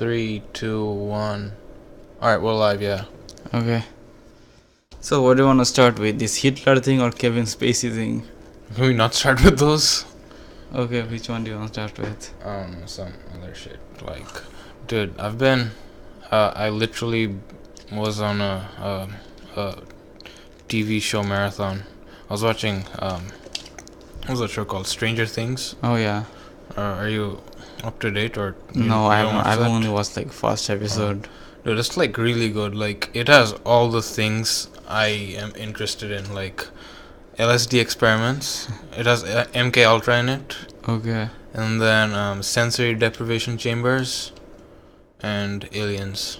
3, 2, 1. Alright, we're live, yeah. Okay. So what do you want to start with? This Hitler thing or Kevin Spacey thing? Can we not start with those? Okay, which one do you want to start with? Some other shit. Like, dude, I've been... I literally was on a TV show marathon. I was watching, what was that show called? Stranger Things? Oh yeah. Are you up to date or... No, I've only watched like first episode. Dude, it's like really good. Like, it has all the things I am interested in, like LSD experiments. It has MK Ultra in it. Okay. And then sensory deprivation chambers and aliens.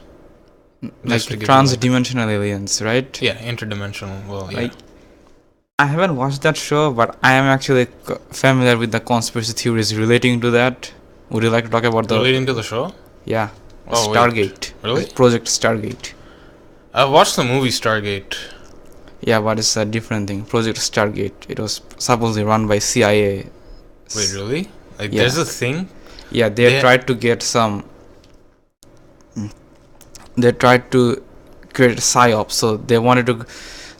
Like trans-dimensional aliens, right? Yeah, interdimensional. Well, yeah. I haven't watched that show, but I am actually familiar with the conspiracy theories relating to that. Would you like to talk about relating to the show? Yeah. Oh, Stargate. Wait. Really? Project Stargate. I've watched the movie Stargate. Yeah, but it's a different thing. Project Stargate. It was supposedly run by CIA. Wait, really? Like, yeah. There's a thing? Yeah, they tried to get some... They tried to create a psyop. So they wanted to...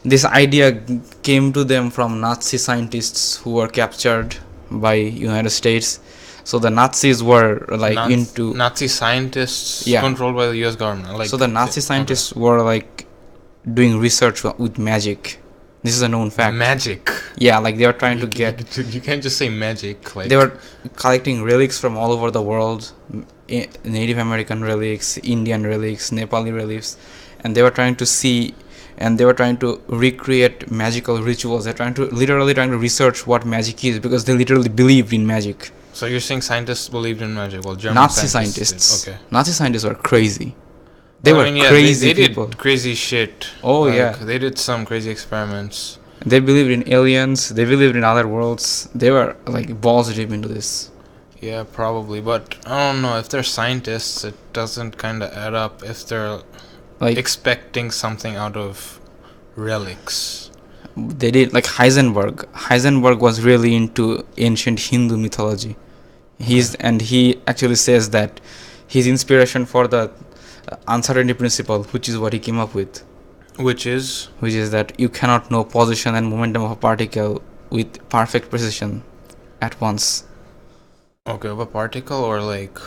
This idea came to them from Nazi scientists who were captured by United States. So the Nazis were like into Nazi scientists controlled by the US government. Like, so the Nazi scientists were like doing research with magic. This is a known fact. Magic. Yeah, like they were trying to get. You can't just say magic. Like, they were collecting relics from all over the world, Native American relics, Indian relics, Nepali relics, and they were trying to see. And they were trying to recreate magical rituals. They're literally trying to research what magic is because they literally believed in magic. So you're saying scientists believed in magic? Well, German Nazi scientists. Okay. Nazi scientists were crazy. They were crazy people. They did crazy shit. Oh, yeah. They did some crazy experiments. They believed in aliens. They believed in other worlds. They were like balls deep into this. Yeah, probably. But I don't know. If they're scientists, it doesn't kind of add up if they're like expecting something out of relics. They did, like Heisenberg. Heisenberg was really into ancient Hindu mythology. He actually says that his inspiration for the uncertainty principle, which is what he came up with. Which is that you cannot know position and momentum of a particle with perfect precision at once. Okay, of a particle or like,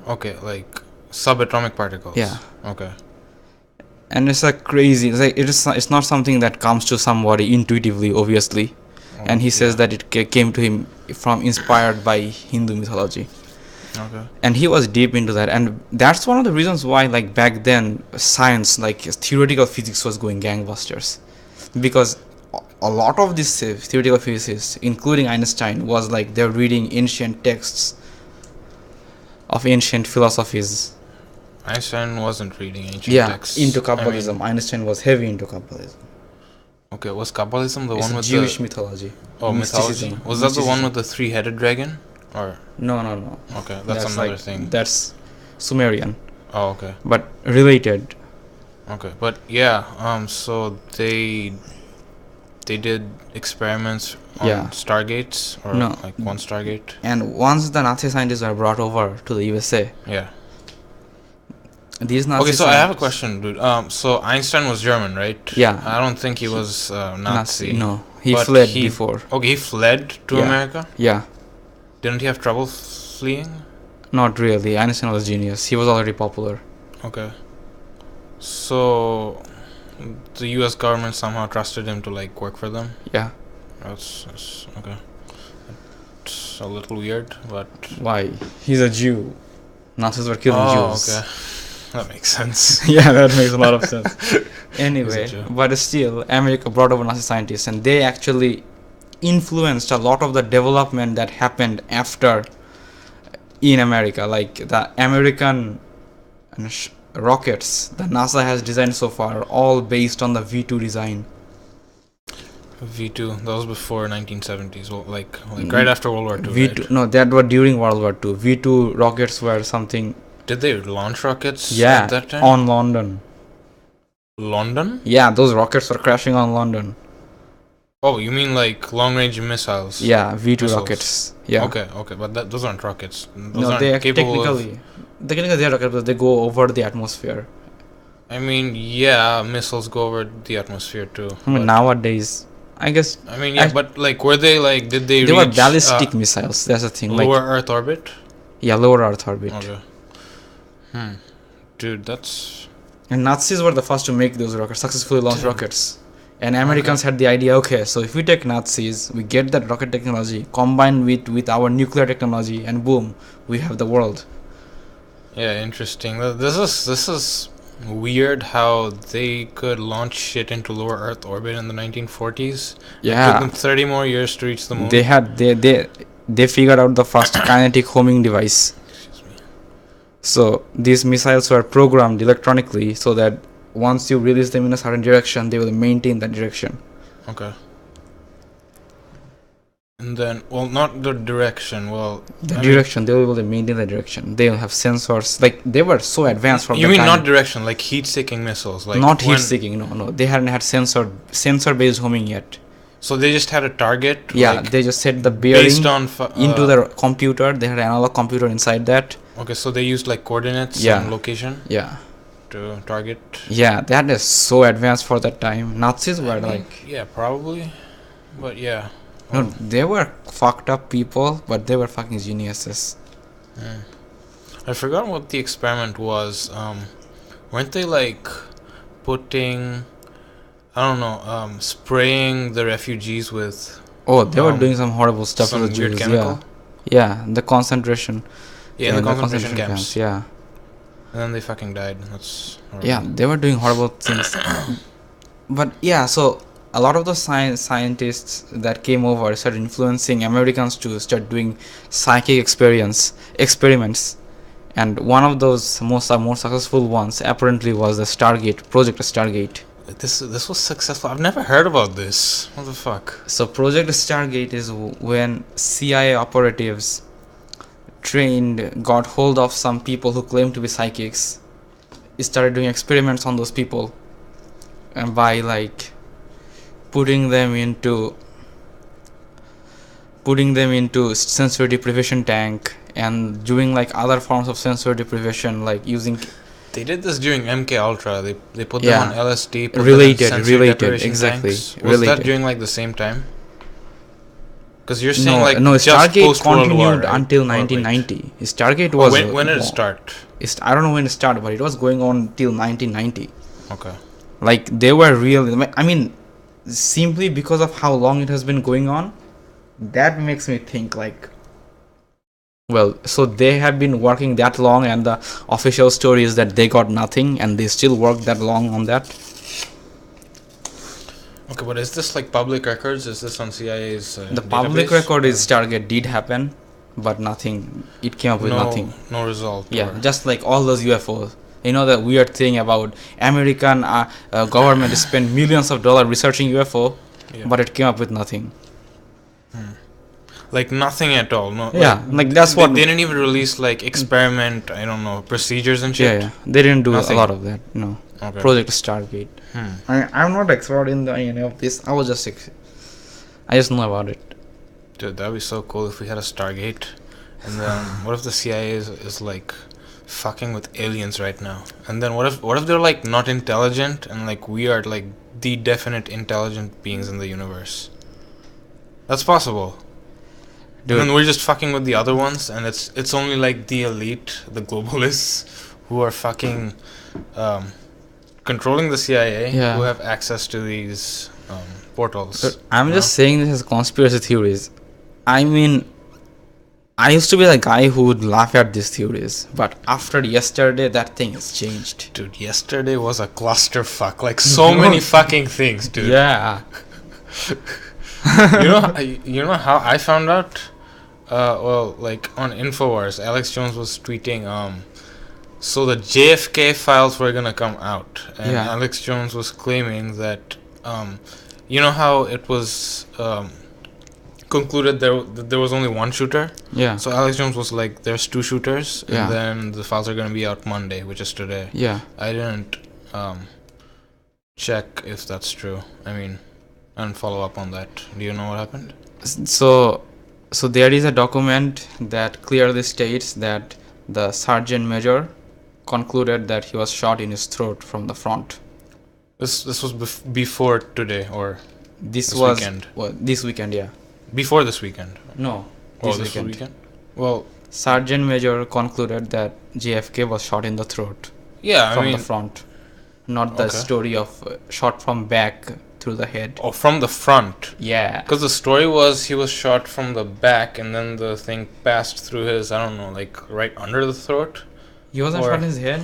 like subatomic particles. Yeah. Okay. And it's like crazy. It's not something that comes to somebody intuitively, obviously. And he says that it came to him from inspired by Hindu mythology. Okay. And he was deep into that, and that's one of the reasons why, like back then, science, like theoretical physics, was going gangbusters, because a lot of these theoretical physicists, including Einstein, was like they're reading ancient texts of ancient philosophies. Einstein wasn't reading ancient texts. Yeah, into Kabbalism. Einstein was heavy into Kabbalism. Okay, was Kabbalism the one with Jewish mythology? Oh, mythology. Was that the one with the three-headed dragon? Or no. Okay, that's another thing. That's Sumerian. Oh, okay. But related. Okay, but yeah, so they did experiments on Stargates or like one Stargate. And once the Nazi scientists were brought over to the USA. Yeah. These Nazi okay, so I have a question, dude. So Einstein was German, right? Yeah. I don't think he was Nazi. No, he fled before. Okay, he fled to America? Yeah. Didn't he have trouble fleeing? Not really. Einstein was genius. He was already popular. Okay. So the US government somehow trusted him to like work for them? Yeah. That's okay. It's a little weird, but why? He's a Jew. Nazis were killing Jews. Oh, okay. That makes sense. Yeah, that makes a lot of sense. Anyway, but still, America brought over Nazi scientists, and they actually influenced a lot of the development that happened after in America. Like the American rockets that NASA has designed so far are all based on the V2 design. V2, that was before 1970s, well, like right after World War II. V2, right? No, that was during World War II. V2 rockets were something. Did they launch rockets at that time? On London. London? Yeah, those rockets were crashing on London. Oh, you mean like long-range missiles? Yeah, V2 rockets. Yeah. Okay, but those aren't rockets. Those aren't they capable technically. Technically, they are rockets, but they go over the atmosphere. I mean, yeah, missiles go over the atmosphere too. I mean, nowadays, I guess. I mean, yeah, but like, were they like, did they They reach were ballistic missiles. That's the thing. lower Like, Earth orbit? yeah, lower Earth orbit. Okay. Dude, that's. And Nazis were the first to make those rockets, successfully launched rockets. And Americans had the idea, okay, so if we take Nazis, we get that rocket technology, combined with our nuclear technology, and boom, we have the world. Yeah, interesting. This is weird how they could launch shit into lower Earth orbit in the 1940s. Yeah. It took them 30 more years to reach the moon. They figured out the first kinetic homing device. Excuse me. So these missiles were programmed electronically so that once you release them in a certain direction, they will maintain that direction. Okay. And then, well, not the direction. Well, Direction, they will be able to maintain the direction. They will have sensors. Like, they were so advanced from you the mean time. not direction, like heat-seeking missiles, like Not heat-seeking, no. They hadn't had sensor-based homing yet. So they just had a target. Yeah, like, they just set the bearing based on into the computer. They had an analog computer inside that. Okay, so they used like coordinates Yeah. and location Yeah. to target. Yeah, that is so advanced for that time. Nazis were like... Yeah, probably. But yeah. No, they were fucked up people, but they were fucking geniuses. I forgot what the experiment was. Weren't they like putting, I don't know, spraying the refugees with Oh, they were doing some horrible stuff some with the weird Jews. chemical? Yeah, the concentration. Yeah, in the concentration camps. Yeah. And then they fucking died. That's horrible. Yeah, they were doing horrible things. But yeah, so a lot of the scientists that came over started influencing Americans to start doing psychic experiments. And one of those more successful ones apparently was the Project Stargate. This was successful. I've never heard about this. What the fuck? So Project Stargate is when CIA operatives got hold of some people who claimed to be psychics, started doing experiments on those people, and by like putting them into sensory deprivation tank and doing like other forms of sensory deprivation, like using... They did this during MK Ultra. They put them on LSD. Related, exactly. Was that during like the same time? Because you're saying no, just Stargate post-World continued War, right? until 1990. Stargate was... when did it start? I don't know when it started, but it was going on till 1990. Okay. Like, they were real... I mean, simply because of how long it has been going on, that makes me think like... Well, so they have been working that long, and the official story is that they got nothing, and they still worked that long on that. Okay, but is this like public records? Is this on CIA's The public record is Stargate did happen, but nothing. It came up with nothing. No result. Yeah, just like all those UFOs. You know the weird thing about American government spent millions of dollars researching UFO, but it came up with nothing. Like nothing at all. No. Yeah, like that's what they didn't even release like experiment. I don't know, procedures and shit. Yeah, they didn't do Nothing. a lot of that. No. Okay. Project Stargate. I'm not expert in any of this. I just know about it. Dude, that'd be so cool if we had a Stargate, and then what if the CIA is like fucking with aliens right now, and then what if they're like not intelligent, and like we are like the definite intelligent beings in the universe? That's possible. Dude. And then we're just fucking with the other ones, and it's only like the elite, the globalists, who are fucking controlling the CIA, who have access to these portals. But I'm just saying this as conspiracy theories. I mean, I used to be the guy who would laugh at these theories, but after yesterday, that thing has changed. Dude, yesterday was a clusterfuck. Like so many fucking things, dude. Yeah. You know how I found out? Well, like on Infowars, Alex Jones was tweeting, so the JFK files were gonna come out, and Alex Jones was claiming that, you know how it was concluded that there was only one shooter? Yeah. So Alex Jones was like, there's two shooters, and then the files are gonna be out Monday, which is today. Yeah. I didn't check if that's true. I mean, I didn't follow up on that. Do you know what happened? So there is a document that clearly states that the sergeant major concluded that he was shot in his throat from the front. This was before today or This this was weekend? this weekend, yeah. Before this weekend. No, Oh, this this weekend. Well, Sergeant Major concluded that JFK was shot in the throat yeah, from I mean, the front, not the Okay. story of shot from back through the head. oh, from the front. Yeah. Because the story was he was shot from the back and then the thing passed through his, I don't know, like right under the throat. He wasn't Or- shot in his head?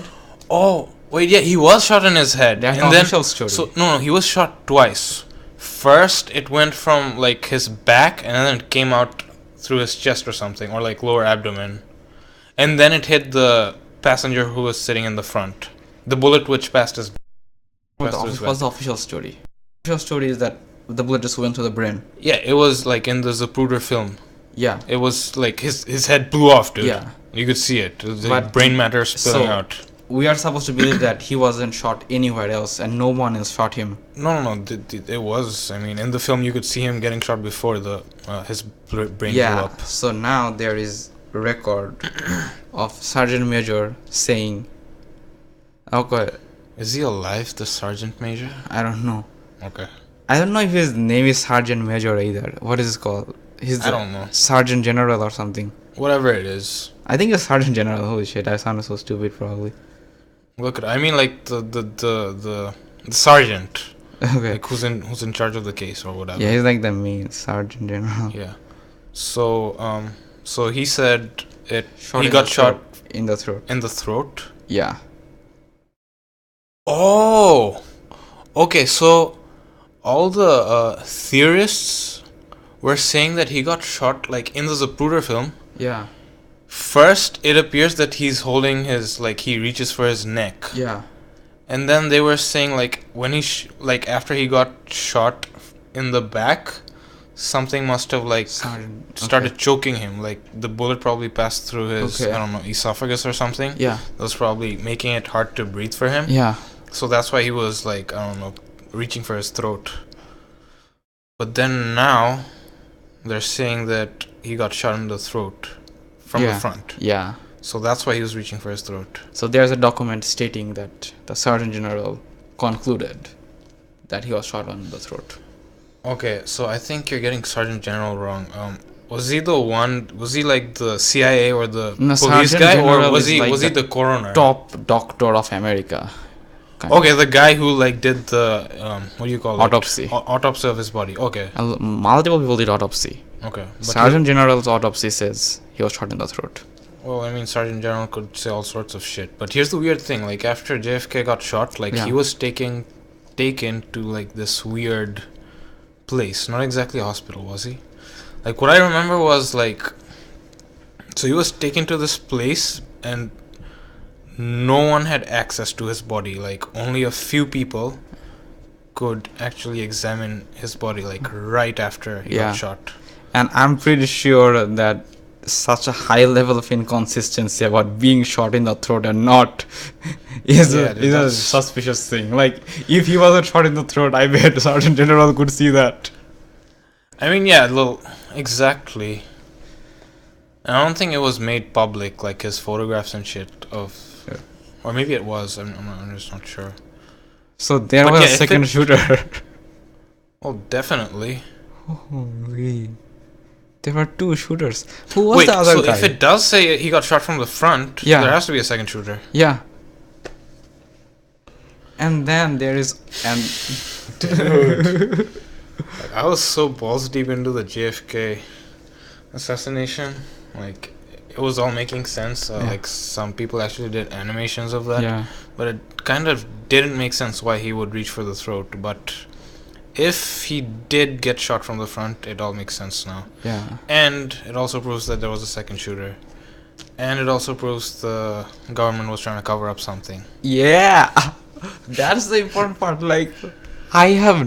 Oh, wait, yeah, he was shot in his head. That's and the then, official story. So, no, he was shot twice. First, it went from like his back and then it came out through his chest or something, or like lower abdomen. And then it hit the passenger who was sitting in the front. The bullet which passed his What's passed his the official story? The official story is that the bullet just went to the brain. Yeah, it was like in the Zapruder film. Yeah. It was like his head blew off, dude. Yeah. You could see it. It was like But- brain matter spilling so- out. We are supposed to believe that he wasn't shot anywhere else and no one else shot him. No. It was. I mean, in the film, you could see him getting shot before the his brain blew Yeah. up. So now there is record of Sergeant Major saying, okay, Is he alive, the sergeant major? I don't know. Okay. I don't know if his name is Sergeant Major either. What is it called? He's I don't know. Sergeant General or something. Whatever it is. I think it's Sergeant General. Holy shit, I sounded so stupid probably. Look at. I mean, like the sergeant, Okay. like who's in charge of the case or whatever. Yeah, he's like the main Sergeant General. Yeah. So he said it. Shot He in got the shot throat. In the throat. in the throat. Yeah. Oh. Okay. So all the theorists were saying that he got shot like in the Zapruder film. Yeah. First, it appears that he's holding his like he reaches for his neck. Yeah. And then they were saying like when he like after he got shot in the back, something must have like Sergeant. started choking him. Like the bullet probably passed through his Okay. I don't know esophagus or something. Yeah. That was probably making it hard to breathe for him. Yeah. So that's why he was like I don't know reaching for his throat. But then now they're saying that he got shot in the throat from the front. Yeah. So that's why he was reaching for his throat. So there's a document stating that the Sergeant General concluded that he was shot on the throat. Okay, so I think you're getting Sergeant General wrong. Was he the one? Was he like the CIA or the No, police Sergeant guy, or General was is he like the coroner? Top doctor of America. kind Okay, the guy who like did the what do you call Autopsy. it? Autopsy of his body. Okay, Multiple people did autopsy. okay. But Sergeant General's autopsy says he was shot in the throat. well, I mean, Sergeant General could say all sorts of shit. But here's the weird thing: like after JFK got shot, like Yeah. he was taken to like this weird place. Not exactly a hospital, was he? Like what I remember was like, so he was taken to this place and no one had access to his body. Like only a few people could actually examine his body. Like right after he Yeah. got shot. And I'm pretty sure that such a high level of inconsistency about being shot in the throat and not is Yeah, a that's- suspicious thing. Like, if he wasn't shot in the throat, I bet Sergeant General could see that. I mean, yeah, exactly. I don't think it was made public, like his photographs and shit of, Yeah. or maybe it was. I'm just not sure. So there But was yeah, a if second it- shooter. Oh, definitely. Holy. There were two shooters. Who was Wait, the other so guy? if it does say he got shot from the front, Yeah. there has to be a second shooter. Yeah. And then there is Like, I was so balls deep into the JFK assassination. Like, it was all making sense. Yeah. Like, some people actually did animations of that. yeah. But it kind of didn't make sense why he would reach for the throat. But if he did get shot from the front, it all makes sense now. Yeah. And it also proves that there was a second shooter. And it also proves the government was trying to cover up something. Yeah. That's the important part. Like, I have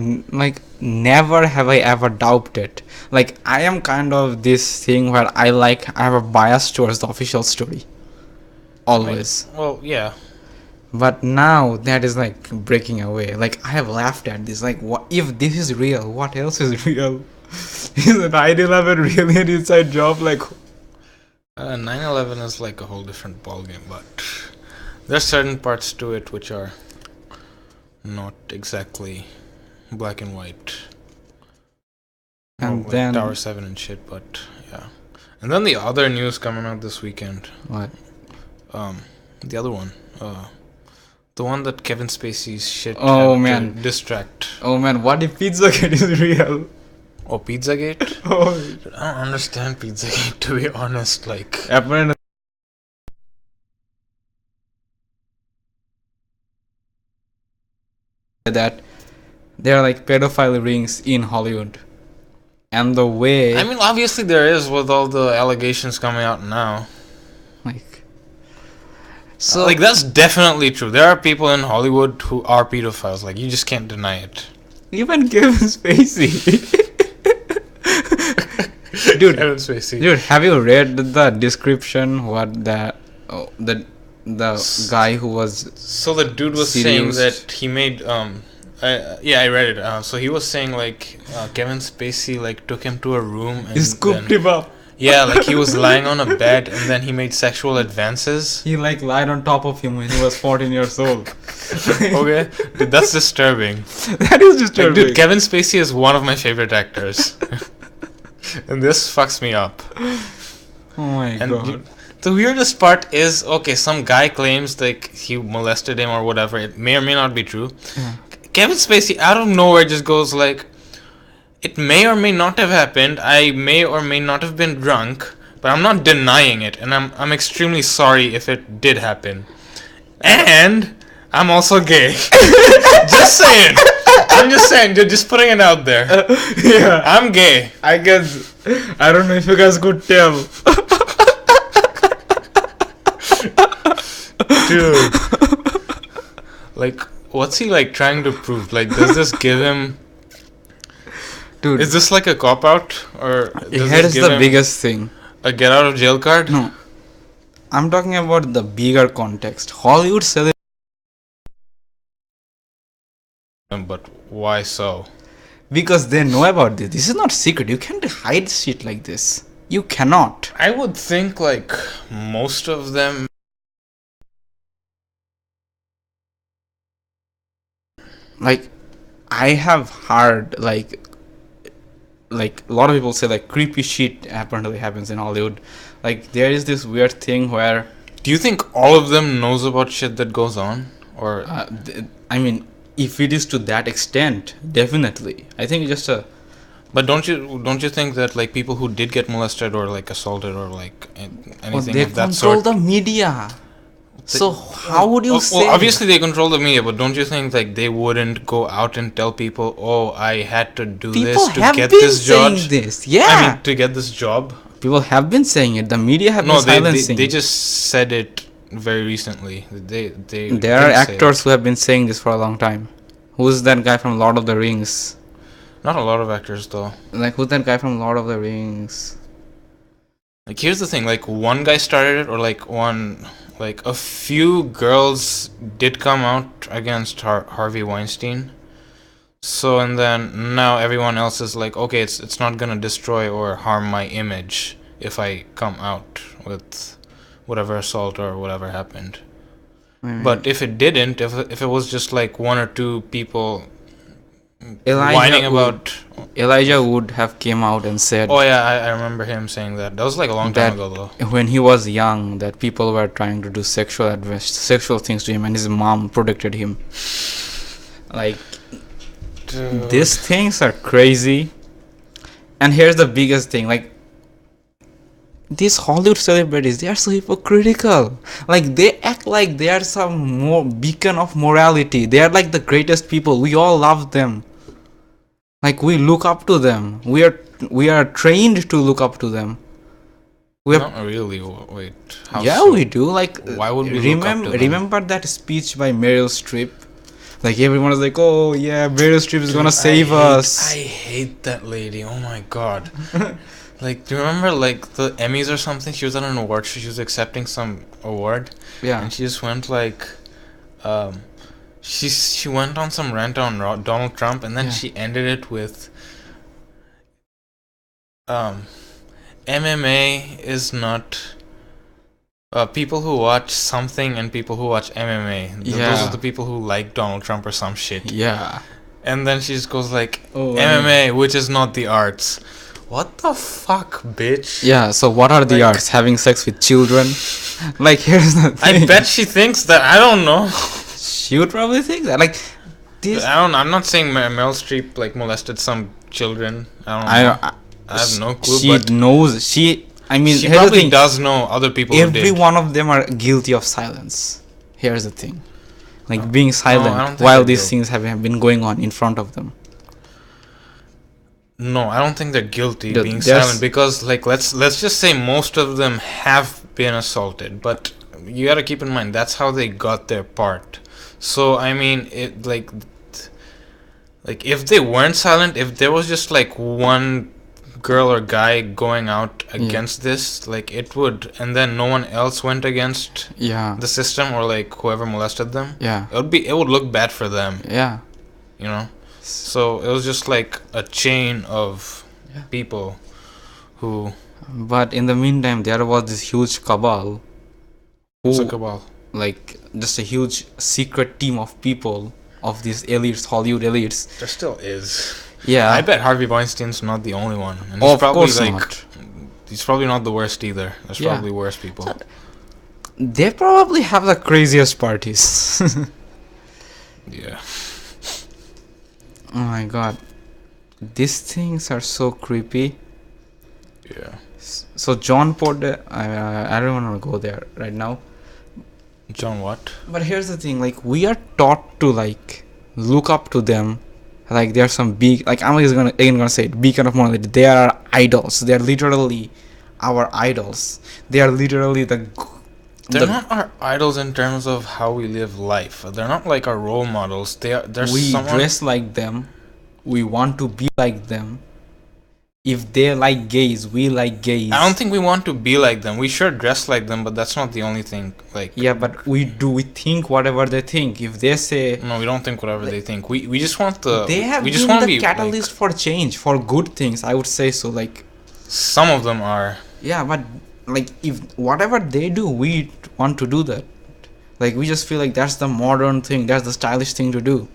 never have I ever doubted. Like, I am kind of this thing where I have a bias towards the official story. Always. Well, yeah. But now that is like breaking away. Like, I have laughed at this. Like, what if this is real? What else is real? Is 9/11 really an inside job? Like, 9/11 is like a whole different ballgame, but there's certain parts to it which are not exactly black and white. And like then Tower 7 and shit, but yeah. And then the other news coming out this weekend. what? The other one. The one that Kevin Spacey's shit Oh, had man. to distract. Oh man, what if Pizzagate is real? Oh, Pizzagate? Oh, I don't understand Pizzagate, to be honest. Like, apparently that there are like pedophile rings in Hollywood, and the way I mean, obviously there is with all the allegations coming out now. like so Like, that's definitely true. There are people in Hollywood who are pedophiles. Like, you just can't deny it. even Kevin Spacey. Dude, Kevin Spacey. Dude, have you read the description? What the guy who was So the dude was saying seduced. that he made I read it. So he was saying like Kevin Spacey like took him to a room and He scooped him up. Yeah, like he was lying on a bed and then he made sexual advances. He like lied on top of him when he was 14 years old. Okay, dude, that's disturbing. That is disturbing. Like, dude, Kevin Spacey is one of my favorite actors, and this fucks me up. Oh my And god. the weirdest part is, okay, some guy claims like he molested him or whatever. It may or may not be true. Yeah. Kevin Spacey out of nowhere just goes like, it may or may not have happened. I may or may not have been drunk, but I'm not denying it, and I'm extremely sorry if it did happen. And I'm also gay. Just saying. I'm just saying. Just putting it out there. Yeah. I'm gay. I guess I don't know if you guys could tell. Dude. Like, what's he like trying to prove? Like, does this give him? Dude, Is this like a cop out, or does here this is give the him biggest thing. a get out of jail card? No, I'm talking about the bigger context. Hollywood celebrities. But why so? Because they know about this. This is not secret. You can't hide shit like this. You cannot. I would think like most of them. Like, I have heard like a lot of people say like creepy shit apparently happens in Hollywood. Like there is this weird thing where Do you think all of them knows about shit that goes on, or I mean, if it is to that extent, definitely. I think it's just a. But don't you think that like people who did get molested or like assaulted or like anything They of that control sort? the media. So how would you say? Well, obviously they control the media, but don't you think like they wouldn't go out and tell people, "Oh, I had to do People this to have get been this job"? saying this. Yeah. I mean, to get this job. People have been saying it. The media have No, been silencing. they just said it very recently. They There are didn't say actors it. who have been saying this for a long time. Who's that guy from Lord of the Rings? Not a lot of actors though. Like, who's that guy from Lord of the Rings? Like, here's the thing, like, one guy started it, or like a few girls did come out against Harvey Weinstein. So, and then now everyone else is like, okay, it's not gonna destroy or harm my image if I come out with whatever assault or whatever happened. But if it didn't, if it was just like one or two people whining about... Elijah Wood have came out and said Oh yeah, I remember him saying that. That was like a long time ago though. when he was young that people were trying to do sexual things to him and his mom protected him. Like, Dude. these things are crazy. And here's the biggest thing, like, these Hollywood celebrities, they are so hypocritical. Like, they act like they are some more beacon of morality. They are like the greatest people. We all love them. Like, we look up to them. We are trained to look up to them. Not really. Wait. How Yeah, so? we do. Like, Why would we look up to them? remember that speech by Meryl Streep? Like, everyone was like, "Oh yeah, Meryl Streep is gonna save us." I hate that lady. Oh my god. Like, do you remember like the Emmys or something? She was at an award show. She was accepting some award, Yeah. and she just went like, she went on some rant on Donald Trump, and then Yeah. she ended it with, MMA is not People who watch something and people who watch MMA. Yeah. Those are the people who like Donald Trump or some shit. Yeah. And then she just goes like, Oh, MMA, which is not the arts. What the fuck, bitch? Yeah, so what are the Like- arts? Having sex with children? Like, here's the thing. I bet she thinks that. I don't know. She would probably think that. Like, this. I'm not saying Meryl Streep like molested some children. I don't know. I have no clue. She But knows. I mean, she here's the probably thing. does know other people who Every did. one of them are guilty of silence. Here's the thing. Like, being I don't silent think while they're these guilty. things have been going on in front of them. No, I don't think they're guilty The- being there's- silent because like let's just say most of them have been assaulted, but you got to keep in mind that's how they got their part. So I mean, it like if they weren't silent, if there was just like one girl or guy going out against this, like it would, and then no one else went against Yeah. the system or like whoever molested them, Yeah. it would look bad for them, Yeah. you know. So it was just like a chain of people who But in the meantime, there was this huge cabal. what's a cabal? Like, just a huge secret team of people, of these elites, Hollywood elites. There still is. Yeah. I bet Harvey Weinstein's not the only one. And Of course not. He's probably not the worst either. There's Yeah. probably worse people. They probably have the craziest parties. Yeah. Oh my god. These things are so creepy. Yeah. So John Porter, I don't want to go there right now. John what? But here's the thing, like, we are taught to like look up to them, like they're some big, like, I'm just gonna say it, beacon of morality. They are our idols. They are literally our idols. They are literally They're not our idols in terms of how we live life. They're not like our role models. They're we someone. dress like them. We want to be like them. If they like gays, we like gays. I don't think we want to be like them. We sure dress like them, but that's not the only thing. Like, Yeah, but we think whatever they think. If they say no, we don't think whatever they think. We just want the. they have we just been want to the be catalyst for change, for good things, I would say so. Like, some of them are. yeah, but like, if whatever they do, we want to do that. Like, we just feel like that's the modern thing, that's the stylish thing to do.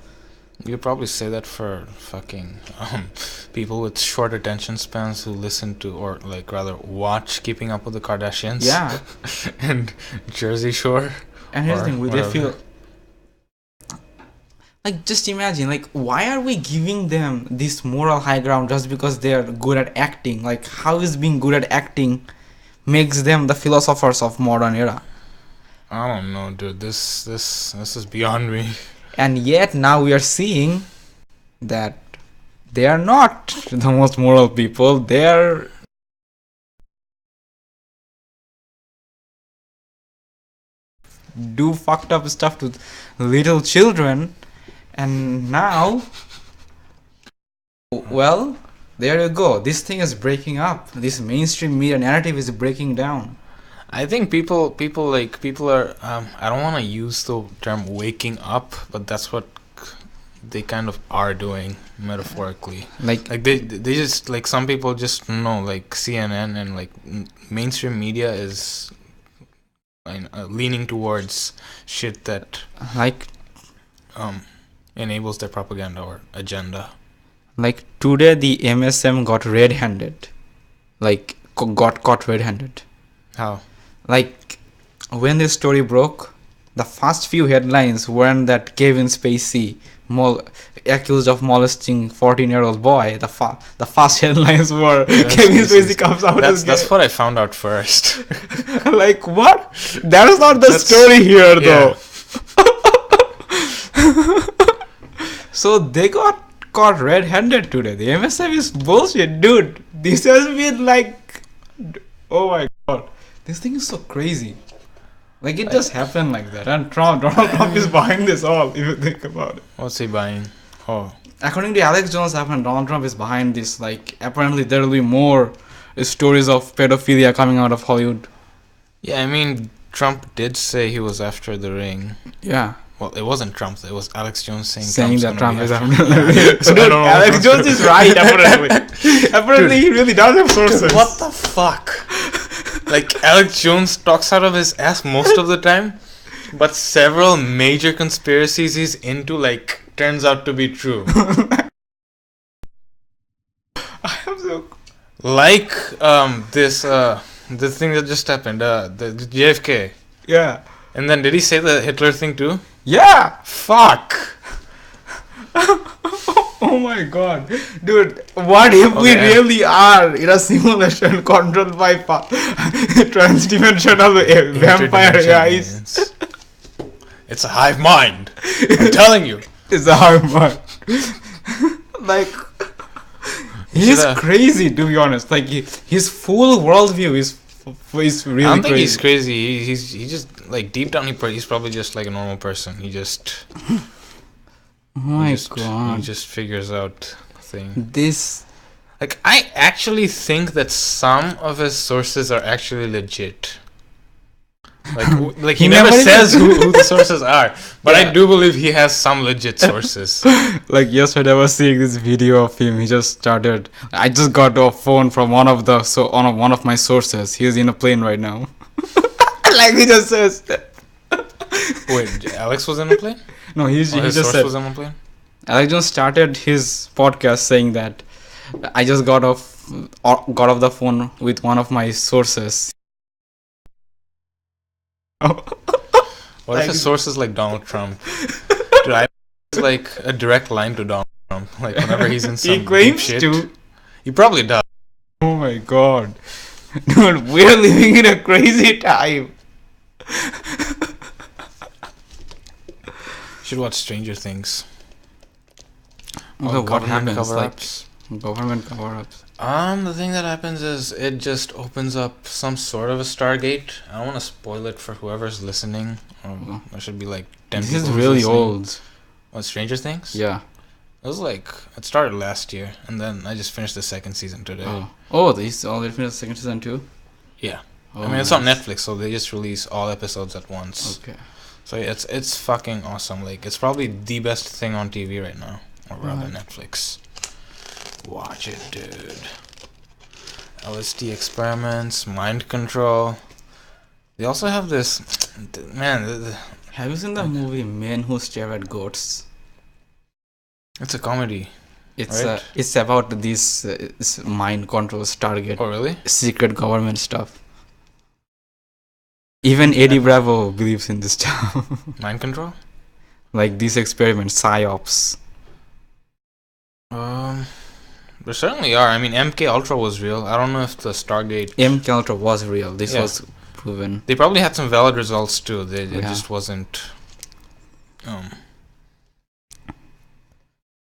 You could probably say that for fucking people with short attention spans who listen to, or like rather watch Keeping Up with the Kardashians. Yeah. And Jersey Shore. And here's the Or thing, they whatever. feel like, just imagine, like, why are we giving them this moral high ground just because they are good at acting? Like, how is being good at acting makes them the philosophers of modern era? I don't know, dude. This is beyond me. And yet now we are seeing that they are not the most moral people. They are do fucked up stuff to little children, and now, well, there you go. This thing is breaking up. This mainstream media narrative is breaking down. I think people are. I don't want to use the term waking up, but that's what they kind of are doing metaphorically. Like they just like some people just know like CNN and like mainstream media is leaning towards shit that like enables their propaganda or agenda. Like today the MSM got red-handed. Like got caught red-handed. How? Like when this story broke, the first few headlines weren't that Kevin Spacey accused of molesting 14-year-old boy. The first headlines were Kevin Spacey comes out as gay. That's what I found out first. Like what? That is not the story here though. So they got caught red-handed today. The MSM is bullshit, dude. This has been like, oh my god, this thing is so crazy. Like it just happened like that, and Donald Trump is behind this all. If you think about it. What's he buying? Oh, According to Alex Jones, Donald Trump is behind this. Like apparently there will be more stories of pedophilia coming out of Hollywood. yeah. I mean, Trump did say he was after the ring. Yeah. Well, it wasn't Trump. It was Alex Jones saying That Trump is after. after. So I don't know. Alex Jones is right, apparently. Apparently, he really does have sources. What the fuck? Like, Alex Jones talks out of his ass most of the time, but several major conspiracies he's into, like, turns out to be true. I'm so... Like, this thing that just happened, the JFK. Yeah. And then did he say the Hitler thing too? Yeah. Fuck! Oh my god. Dude, what if we really are in a simulation controlled by transdimensional vampire AIs? It's a hive mind. I'm telling you. It's a hard one. Like, he's crazy, to be honest. Like, his full worldview is really I don't think crazy. he's crazy. He just, like, deep down he's probably just like a normal person. He just... Oh my god. He just figures out thing. This... Like, I actually think that some of his sources are actually legit. Like he never says who the sources are, but yeah. I do believe he has some legit sources. Like yesterday, I was seeing this video of him. He just started. I just got a phone from one of my sources. He's in a plane right now. Like he just says. Wait, Alex was in a plane? No, he just said. Was in a plane? Alex just started his podcast saying that I just got off the phone with one of my sources. What if his source is like Donald Trump? Dude, I like a direct line to Donald Trump. Like whenever he's in some he claims deep shit, to. He probably does. Oh my god, dude, we're living in a crazy time. Should watch Stranger Things. So what happens? Cover-ups. Like government cover-ups. The thing that happens is it just opens up some sort of a Stargate. I don't want to spoil it for whoever's listening. There should be like 10 this people. This is really listening. old. What, Stranger Things? Yeah. It was like, it started last year, and then I just finished the second season today. Oh, they already finished the second season too? Yeah. I mean, it's on Netflix, so they just release all episodes at once. Okay. So yeah, it's fucking awesome. Like, it's probably the best thing on TV right now. Or rather, Netflix. Watch it, dude. LSD experiments, mind control. They also have this... Man... Have you seen the movie Men Who Stare at Goats? It's a comedy. It's about this mind control Stargate. Oh, really? Secret government stuff. Even Eddie Bravo believes in this stuff. Mind control? Like these experiments, psyops. There certainly are. I mean, MK Ultra was real. I don't know if the Stargate... MK Ultra was real. This was proven. They probably had some valid results too. It just wasn't...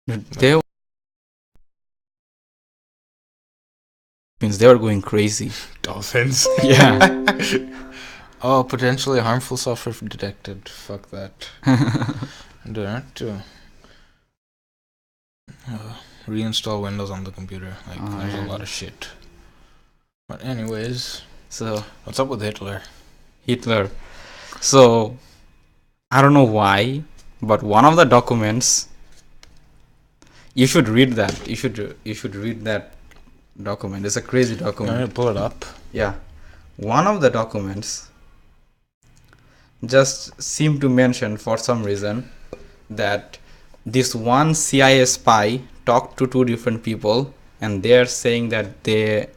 They were going crazy. Dolphins? Yeah. Oh, potentially harmful software detected. Fuck that. Do that too. Reinstall Windows on the computer. Like, there's a lot of shit. But anyways, so what's up with Hitler? So, I don't know why, but one of the documents, you should read that. You should read that document. It's a crazy document. Can you pull it up? Yeah. One of the documents just seemed to mention for some reason that this one CIA spy talked to two different people and they're saying that they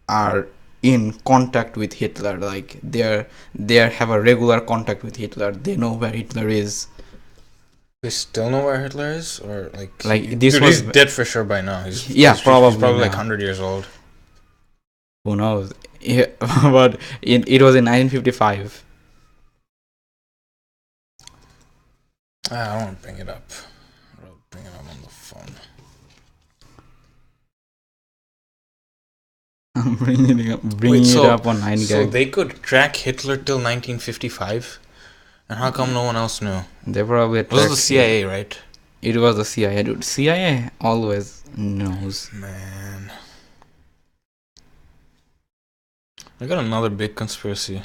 are in contact with Hitler. Like they have a regular contact with Hitler. They know where Hitler is. They still know where Hitler is, or he's dead for sure by now. He's probably like 100 years old. Who knows? Yeah, but it was in 1955. I won't bring it up. I'll bring it up on the phone. I'm bringing it up on 9gag. So they could track Hitler till 1955, and how come no one else knew? They probably it was the CIA, right? It was the CIA, dude. CIA always knows. Man, I got another big conspiracy.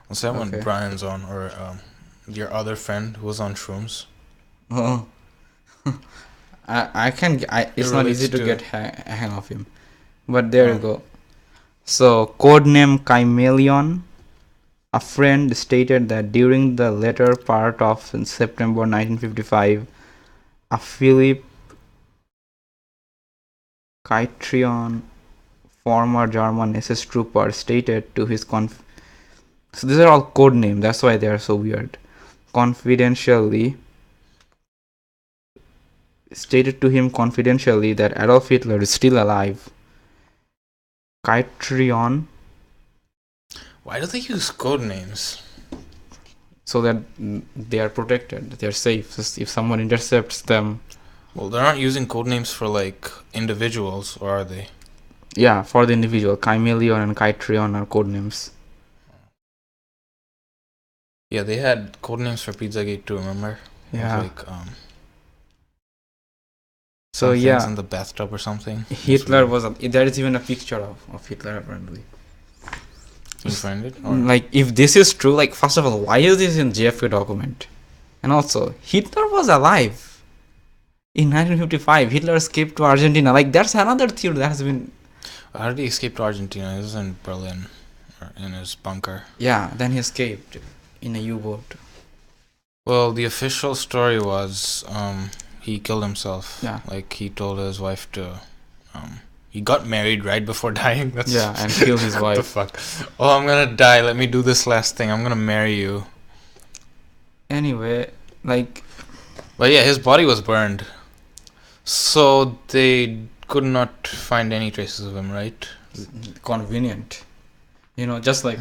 Let's say when Brian's on, or your other friend who was on shrooms. Oh, it's not easy to get hang of him, but there you go. So, codename Chameleon. A friend stated that during the later part of September 1955, a Philip Kytrion, former German SS trooper, stated to his so these are all code names, that's why they are so weird. Confidentially, stated to him confidentially that Adolf Hitler is still alive. Kytrion, Why do they use code names? so that they are protected, they are safe. If someone intercepts them, Well, they're not using code names for like individuals, or are they? yeah, for the individual, Chameleon and Kytrion are code names. Yeah, they had code names for Pizzagate too. Remember? Yeah. Like So some yeah, things in the bathtub or something. Hitler was there is even a picture of Hitler apparently. Can you find it? Or? Like, if this is true, like, first of all, why is this in JFK document? And also, Hitler was alive in 1955. Hitler escaped to Argentina. Like, that's another theory that has been. How did he escape to Argentina? He was in Berlin, or in his bunker. Yeah, then he escaped in a U-boat. Well, the official story was he killed himself. Yeah. Like, he told his wife to he got married right before dying. That's Yeah, and killed his what the wife. fuck? Oh, I'm gonna die. Let me do this last thing. I'm gonna marry you. Anyway, like, But yeah, his body was burned. So they could not find any traces of him, right? convenient. You know, just like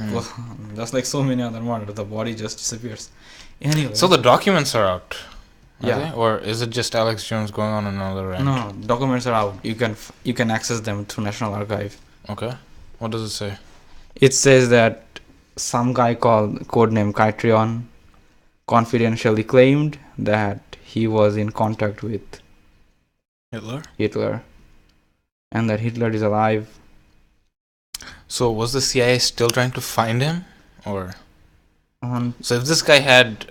just like so many other murders, the body just disappears. Anyway. So the documents are out. Are Yeah. they? Or is it just Alex Jones going on another rant? No, documents are out. You can access them through National Archive. Okay. What does it say? It says that some guy called codename Kytrion confidentially claimed that he was in contact with Hitler and that Hitler is alive. So was the CIA still trying to find him? Or On so if this guy had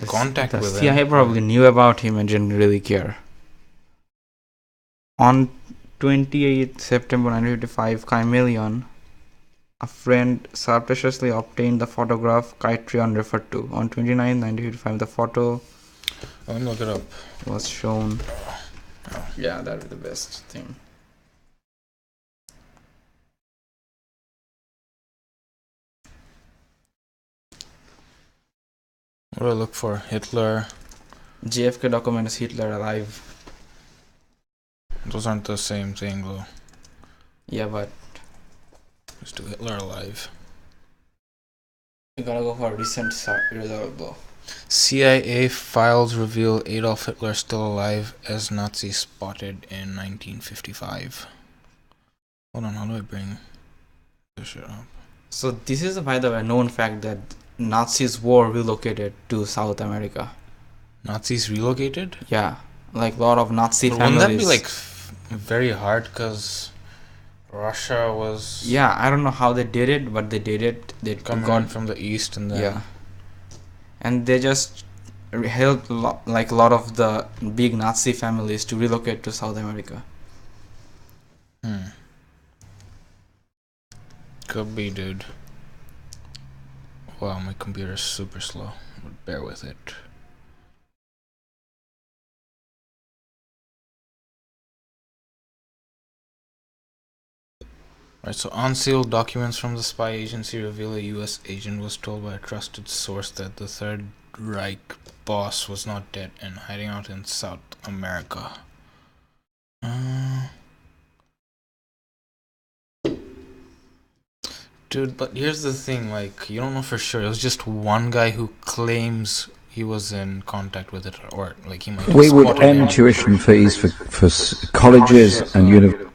contact the with CIA him, probably knew about him and didn't really care. On 28th September 1955, Chameleon, a friend, surreptitiously obtained the photograph Kytrion referred to. On 29th 1955, the photo let me look it up. was shown. Yeah, that is the best thing. What do I look for? Hitler. JFK documents Hitler alive. Those aren't the same thing though. Yeah, but Let's do Hitler alive. you gotta go for recent result though. CIA files reveal Adolf Hitler still alive as Nazi spotted in 1955. Hold on, how do I bring this shit up? So this is, by the way, a known fact that Nazis were relocated to South America. Nazis relocated? Yeah, like a lot of Nazi But families. wouldn't that be like very hard because Russia was Yeah, I don't know how they did it, but they did it. They coming got in from the east and then yeah, and they just helped like a lot of the big Nazi families to relocate to South America. Could be, dude. Wow, my computer's super slow. But bear with it. Right, so unsealed documents from the spy agency reveal a U.S. agent was told by a trusted source that the Third Reich boss was not dead and hiding out in South America. Dude, but here's the thing, like, you don't know for sure. It was just one guy who claims he was in contact with it, or like he might have We would spotted end him. tuition fees for colleges and universities.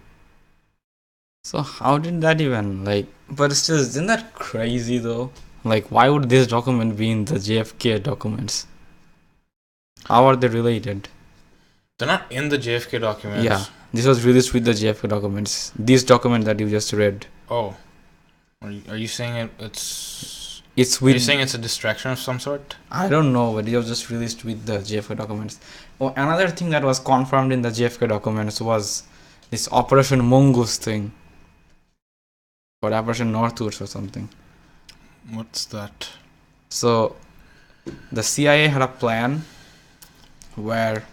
So how did that even like? But still, isn't that crazy though? Like, why would this document be in the JFK documents? How are they related? They're not in the JFK documents. Yeah, this was released with the JFK documents. This document that you just read. Oh. Are you saying it's... It's Are you with. saying it's a distraction of some sort? I don't know, but it was just released with the JFK documents. Oh, another thing that was confirmed in the JFK documents was this Operation Mongoose thing. or Operation Northwoods or something. What's that? So the CIA had a plan where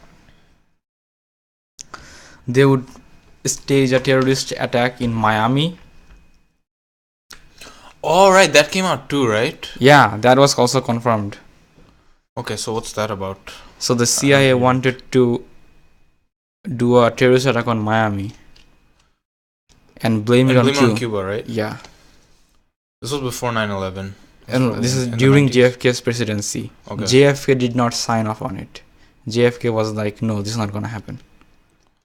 they would stage a terrorist attack in Miami. Oh, right, that came out too, right? Yeah, that was also confirmed. Okay, so what's that about? So the CIA wanted to do a terrorist attack on Miami and blame it on Cuba, right? Yeah. This was before 9/11. And this is during JFK's presidency. Okay. JFK did not sign off on it. JFK was like, no, this is not gonna happen.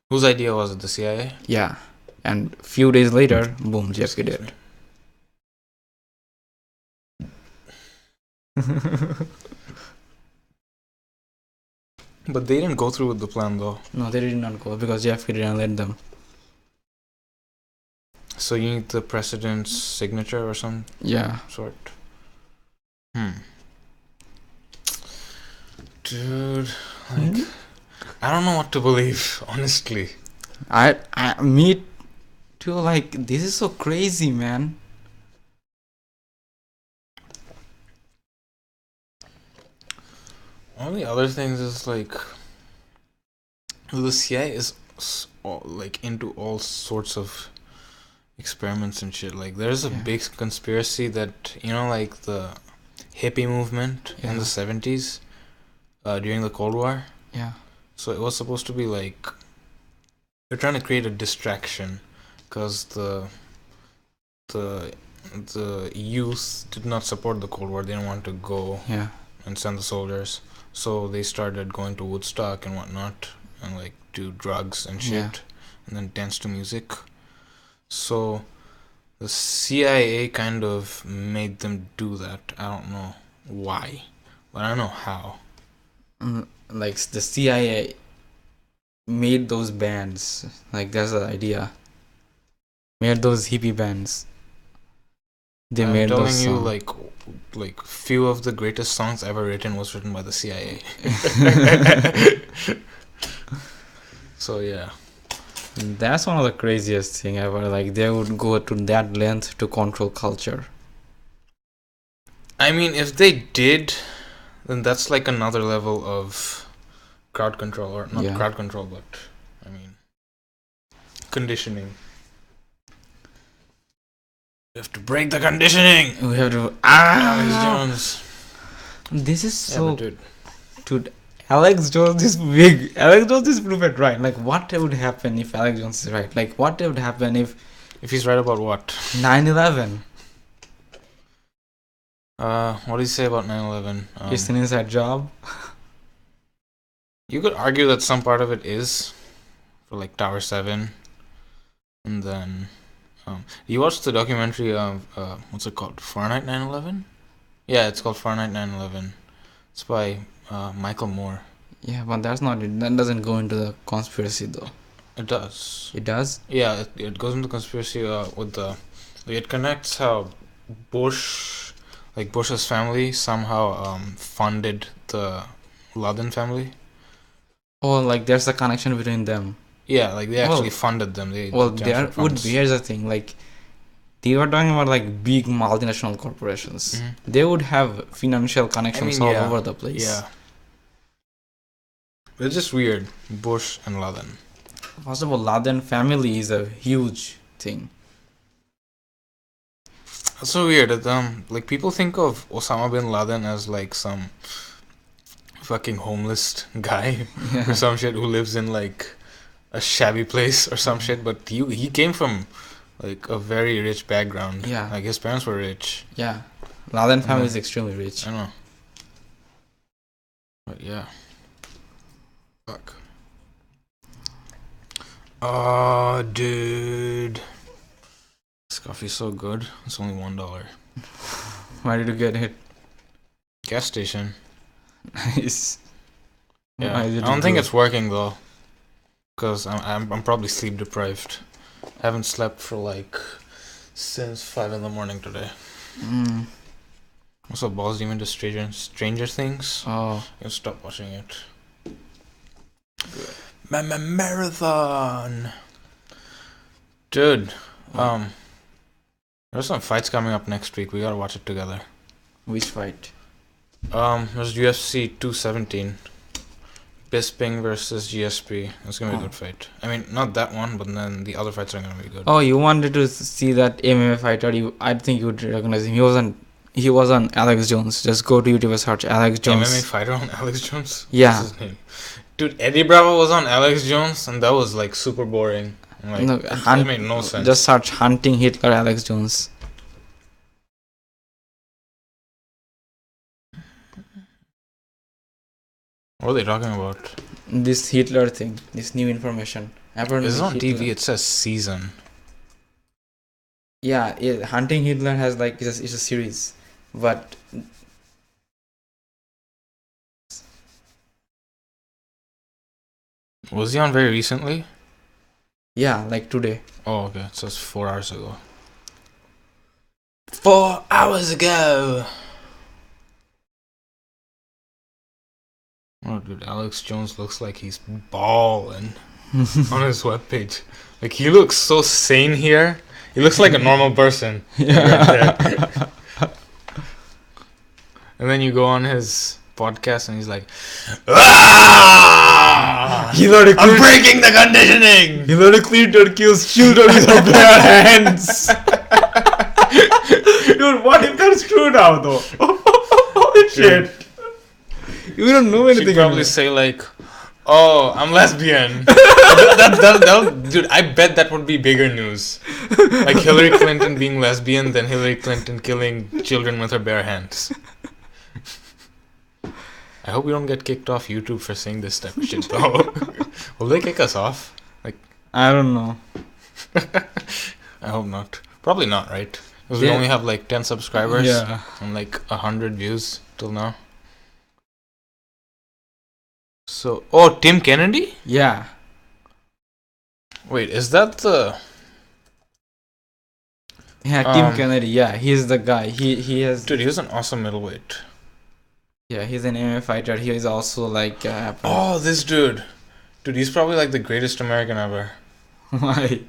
Whose idea was it? The CIA? Yeah. And few days later, boom, JFK did. But they didn't go through with the plan though. No, they did not go because JFK didn't let them. So you need the president's signature or some sort. Dude, like, I don't know what to believe, honestly. Me too, like, this is so crazy, man. One of the other things is, like, the CIA is, like, into all sorts of experiments and shit. Like, there's a big conspiracy that, you know, like, the hippie movement in the 70s, during the Cold War. Yeah. So it was supposed to be, like, they're trying to create a distraction, because the youth did not support the Cold War. They didn't want to go and send the soldiers. So they started going to Woodstock and whatnot, and, like, do drugs and shit, and then dance to music. So the CIA kind of made them do that. I don't know why, but I don't know how. Like, the CIA made those bands. Like, that's the idea. Made those hippie bands. They I'm made telling those you, songs. like few of the greatest songs ever written was written by the CIA. So yeah, that's one of the craziest thing ever. Like, they would go to that length to control culture. I mean, if they did, then that's like another level of crowd control, or not crowd control, but I mean conditioning. We have to break the conditioning. We have to. Alex Jones. This is so. Dude. Alex Jones is big. Alex Jones is proven right. Like, what would happen if Alex Jones is right? Like, what would happen if he's right about what? 9/11. What do you say about 9/11? It's an inside job. You could argue that some part of it is for, like, Tower 7, and then. You watched the documentary of what's it called? Fahrenheit 9/11? Yeah, it's called Fahrenheit 9/11. It's by Michael Moore. Yeah, but that's not it. That doesn't go into the conspiracy though. It does. It does? Yeah, it goes into conspiracy with the. It connects how Bush's family somehow funded the Laden family. Oh, like there's a connection between them. Yeah, like they actually funded them. There would be. Here's the thing, like, they were talking about, like, big multinational corporations. Mm-hmm. They would have financial connections all over the place. Yeah. It's just weird, Bush and Laden. First of all, Laden family is a huge thing. That's so weird. Like, people think of Osama bin Laden as, like, some fucking homeless guy or some shit who lives in, like, a shabby place or some shit, but he came from, like, a very rich background. Yeah. Like, his parents were rich. Yeah. Laden family is extremely rich. I know. But yeah. Fuck. Oh, dude. This coffee's so good. It's only $1. Why did you get it? Gas station. Nice. Yeah. I don't think it's working though. Because I'm probably sleep deprived. I haven't slept for, like, since 5 a.m. today. What's up, balls? Do you into Stranger Things? Oh. You stop watching it. Marathon! Dude, There's some fights coming up next week. We gotta watch it together. Which fight? There's UFC 217. Bisping versus GSP. It's gonna be a good fight. I mean, not that one, but then the other fights are gonna be good. Oh, you wanted to see that MMA fighter? I think you would recognize him. He was on Alex Jones. Just go to YouTube and search Alex Jones. MMA fighter on Alex Jones? Yeah. What's his name? Dude, Eddie Bravo was on Alex Jones, and that was like super boring. Like, No, that made no sense. Just search Hunting Hitler Alex Jones. What are they talking about? This Hitler thing. This new information. Apparently It's on Hitler- TV. It says season. Yeah, Hunting Hitler has like it's a series, but Was he on very recently? yeah, like today. Oh, okay. It says 4 hours ago. 4 hours ago! Oh, dude, Alex Jones looks like he's balling on his webpage. Like, he looks so sane here. He looks like a normal person. Yeah. And then you go on his podcast and he's like, "Ah! I'm breaking the conditioning! Hillary Clinton kills children with her bare hands. Dude, what if that's true now, though? Holy shit! You don't know anything. She'd probably say like, "Oh, I'm lesbian." Dude, I bet that would be bigger news. Like Hillary Clinton being lesbian than Hillary Clinton killing children with her bare hands. I hope we don't get kicked off YouTube for saying this type of shit, though. Will they kick us off? Like, I don't know. I hope not. Probably not, right? Because we Yeah. only have like 10 subscribers Yeah. and like 100 views till now. So, oh, Tim Kennedy? Yeah. Wait, is that the... Yeah, Tim Kennedy. Yeah, he's the guy. He has. Dude, he was an awesome middleweight. Yeah, he's an MMA fighter. He is also like. Oh, this dude. Dude, he's probably like the greatest American ever. Why?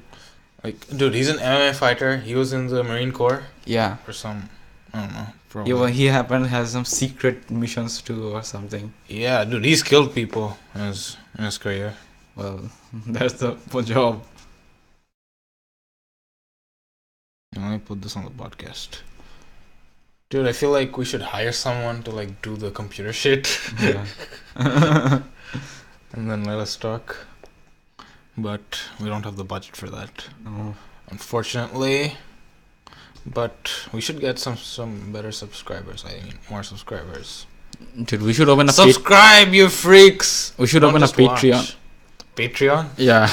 Like, dude, he's an MMA fighter. He was in the Marine Corps Yeah. or some... I don't know. Probably. He happened has some secret missions too or something. Yeah, dude, he's killed people in his career. Well, that's the job. Let me put this on the podcast. Dude, I feel like we should hire someone to like do the computer shit. Yeah. And then let us talk. But we don't have the budget for that, No. unfortunately. But we should get some better subscribers. I mean, more subscribers. Dude, we should open a Subscribe, you freaks! We should Don't open a just watch. Patreon. Patreon? Yeah.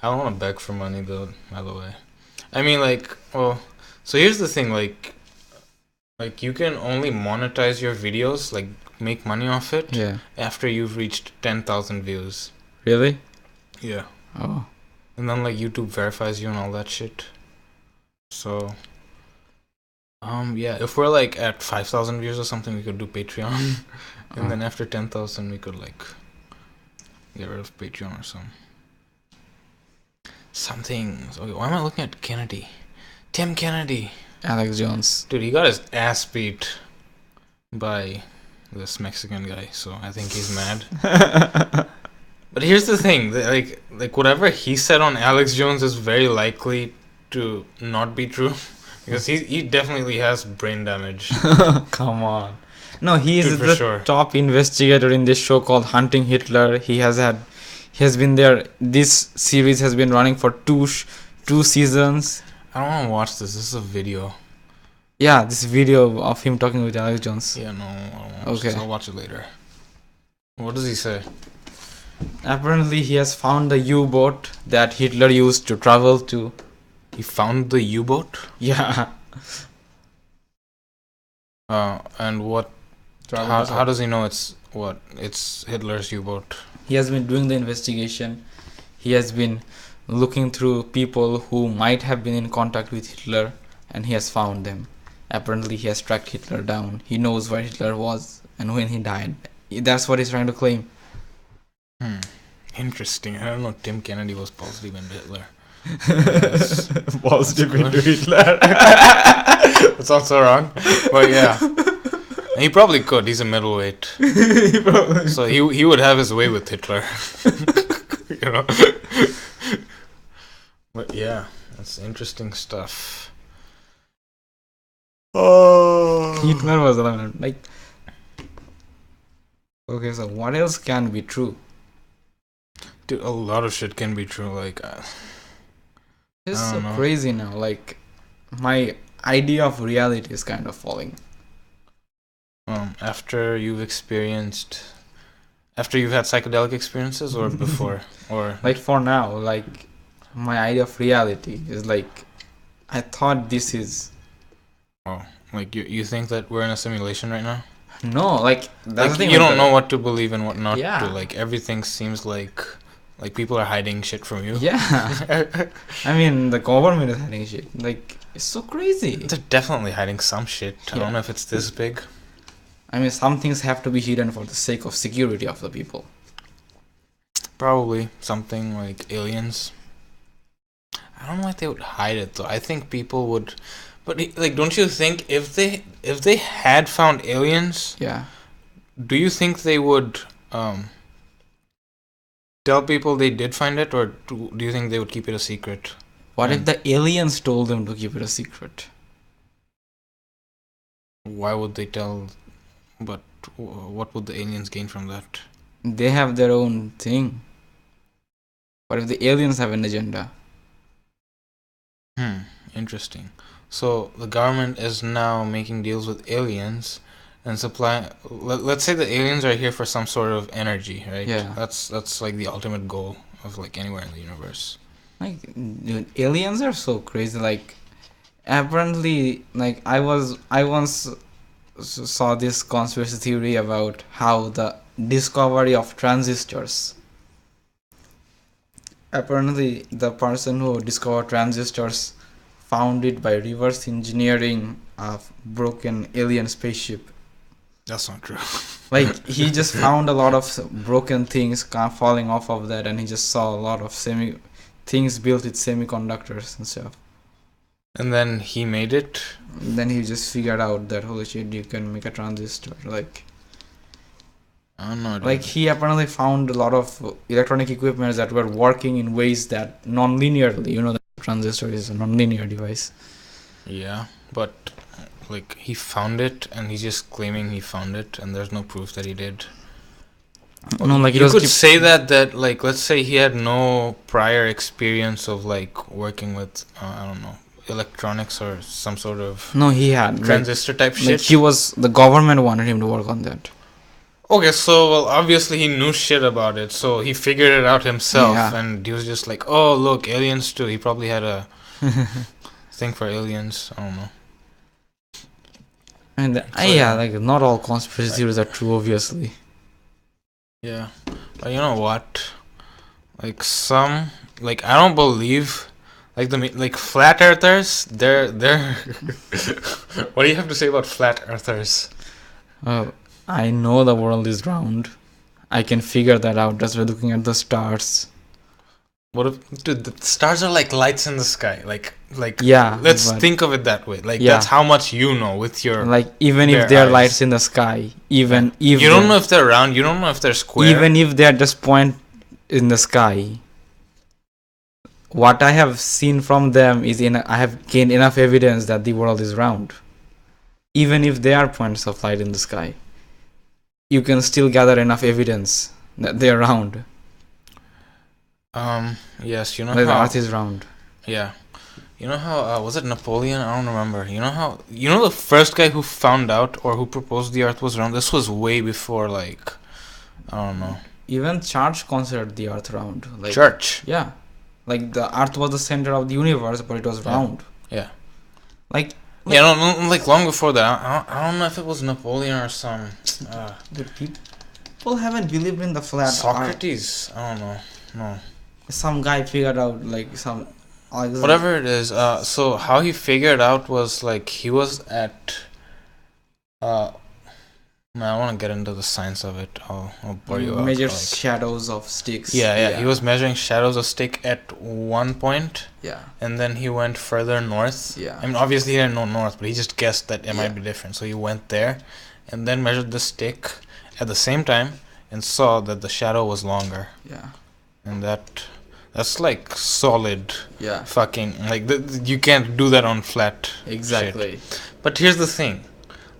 I don't want to beg for money though, by the way. I mean, like, well, so here's the thing, like you can only monetize your videos, like make money off it, Yeah. after you've reached 10,000 views. Really? Yeah. Oh. And then like YouTube verifies you and all that shit. So, yeah, if we're like at 5,000 views or something, we could do Patreon. And then after 10,000, we could like get rid of Patreon or something. Okay, why am I looking at Kennedy? Tim Kennedy. Alex Jones. Dude, he got his ass beat by this Mexican guy, so I think he's mad. But here's the thing, like whatever he said on Alex Jones is very likely to not be true, because he definitely has brain damage. Come on. No, he is Dude, for the sure. top investigator in this show called Hunting Hitler. He has been there. This series has been running for two seasons. I don't want to watch this. This is a video. Yeah, this video of him talking with Alex Jones. Yeah, no, I don't want to watch Okay. this. I'll watch it later. What does he say? Apparently, he has found the U-boat that Hitler used to travel to. He found the U-boat? Yeah. And what? How does he know it's Hitler's U-boat? He has been doing the investigation. He has been looking through people who might have been in contact with Hitler, and he has found them. Apparently, he has tracked Hitler down. He knows where Hitler was and when he died. That's what he's trying to claim. Interesting. I don't know. Tim Kennedy was positive into Hitler. Yes. Balls deep good. into Hitler. That sounds so wrong, but yeah. And he probably could. He's a middleweight, so he would have his way with Hitler. You know. But yeah, that's interesting stuff. Oh. Hitler was like. Okay, so what else can be true? Dude, a lot of shit can be true. Like, It's I so don't know. crazy now. Like, my idea of reality is kind of falling. After you've had psychedelic experiences, or before, or Like, for now, like, my idea of reality is like, I thought this is. like you think that we're in a simulation right now? No, like, that's Like the thing. you like don't know what to believe and what not Yeah. to. Like everything seems like people are hiding shit from you. Yeah. I mean, the government is hiding shit. Like, it's so crazy. They're definitely hiding some shit. I Yeah. don't know if it's this big. I mean, some things have to be hidden for the sake of security of the people. Probably something like aliens. I don't know if they would hide it though. I think people would, but like, don't you think if they had found aliens, Yeah. do you think they would tell people they did find it, or do you think they would keep it a secret? What if the aliens told them to keep it a secret? Why would they tell? But what would the aliens gain from that? They have their own thing. What if the aliens have an agenda? Interesting. So the government is now making deals with aliens and supply. Let's say the aliens are here for some sort of energy, right? Yeah. That's like the ultimate goal of like anywhere in the universe. Like, dude, aliens are so crazy. Like, apparently, like, I once saw this conspiracy theory about how the discovery of transistors. Apparently, the person who discovered transistors found it by reverse engineering a broken alien spaceship. That's not true. Like, he just found a lot of broken things falling off of that, and he just saw a lot of things built with semiconductors and stuff. And then he made it. And then he just figured out that, holy shit, you can make a transistor. Like, I don't know. Dude. like, he apparently found a lot of electronic equipment that were working in ways that non-linearly. You know, the transistor is a non-linear device. Yeah, but like he found it, and he's just claiming he found it, and there's no proof that he did. No, like, you could say that like, let's say he had no prior experience of like working with I don't know, electronics or some sort of No, he had transistor type shit. The government wanted him to work on that. Okay, so well, obviously he knew shit about it, so he figured it out himself, Yeah. and he was just like, "Oh, look, aliens too." He probably had a thing for aliens. I don't know. And yeah, like, not all conspiracy theories are true, obviously. Yeah, but you know what? Like some, like I don't believe, like flat earthers. They're. What do you have to say about flat earthers? I know the world is round. I can figure that out just by looking at the stars. What if, dude? The stars are like lights in the sky. Like Yeah. Let's but, think of it that way. Like Yeah. that's how much you know with your. like, even bare if there are eyes. lights in the sky, even if you don't know if they're round. You don't know if they're square. even if they are just point in the sky, what I have seen from them is I have gained enough evidence that the world is round. Even if they are points of light in the sky, you can still gather enough evidence that they are round. Yes, you know Like, the how. earth is round. Yeah. You know how, was it Napoleon? I don't remember. You know the first guy who found out or who proposed the earth was round? This was way before, like, I don't know. Even church considered the earth round. Like, Church. yeah. Like, the earth was the center of the universe, but it was Yeah. round. Yeah. Like, Yeah, no, like, long before that. I don't know if it was Napoleon or some, dude, people haven't believed in the flat earth. Socrates. I don't know. No. Some guy figured out, like, some... Whatever it is, so how he figured out was, like, he was at, Man, I want to get into the science of it. I'll bore you out. Measure Like, shadows of sticks. yeah. He was measuring shadows of stick at one point, Yeah. and then he went further north. Yeah. I mean, obviously he didn't know north, but he just guessed that it Yeah. might be different. So he went there, and then measured the stick at the same time, and saw that the shadow was longer. Yeah. And that's like solid Yeah. fucking, like, you can't do that on flat Exactly. shit. But here's the thing,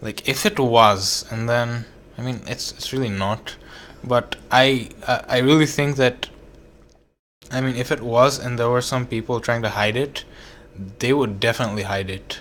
like, if it was, and then, I mean, it's really not, but I really think that, I mean, if it was and there were some people trying to hide it, they would definitely hide it.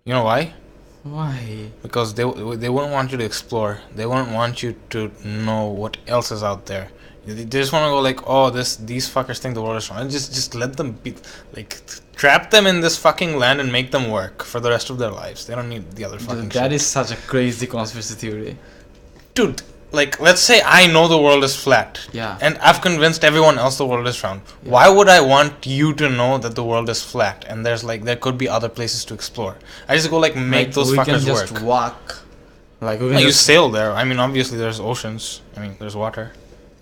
You know why? Why? Because they wouldn't want you to explore. They wouldn't want you to know what else is out there. They just want to go like, oh, these fuckers think the world is wrong. Just let them be, like, trap them in this fucking land and make them work for the rest of their lives. They don't need the other fucking Dude, shit. that is such a crazy conspiracy theory. Dude, like, let's say I know the world is flat. Yeah. And I've convinced everyone else the world is round. Yeah. Why would I want you to know that the world is flat and there could be other places to explore? I just go like make Like, those we fuckers can just work. walk. Like we No, can you just sail there. I mean, obviously there's oceans. I mean, there's water.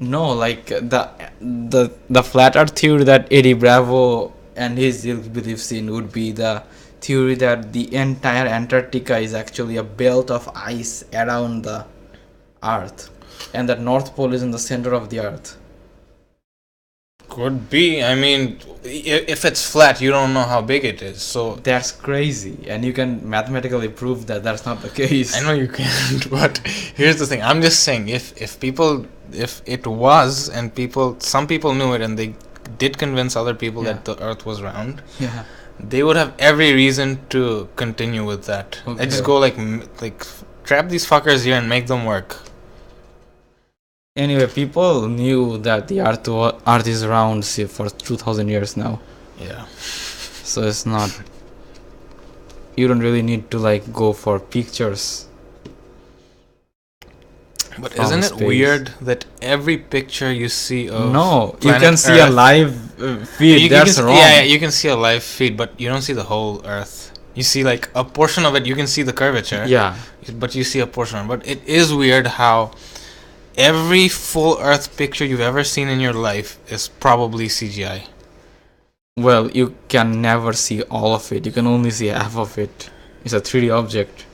no, like the flat Earth theory that Eddie Bravo and his ilk believes in would be the theory that the entire Antarctica is actually a belt of ice around the Earth, and that North Pole is in the center of the Earth. Could be. I mean, if it's flat, you don't know how big it is. So That's crazy, and you can mathematically prove that that's not the case. I know you can't, but here's the thing. I'm just saying, if it was, and some people knew it, and they did convince other people Yeah. that the Earth was round, Yeah. they would have every reason to continue with that. I just Okay. go like trap these fuckers here and make them work. Anyway, people knew that the Earth is round for 2,000 years now, Yeah. so it's not. You don't really need to like go for pictures. But From isn't it space. weird that every picture you see of No, you planet can see a Earth- live feed. That's can, wrong. Yeah, you can see a live feed, but you don't see the whole Earth. You see like a portion of it. You can see the curvature. Yeah. But you see a portion. But it is weird how every full Earth picture you've ever seen in your life is probably CGI. Well, you can never see all of it. You can only see half of it. It's a 3D object.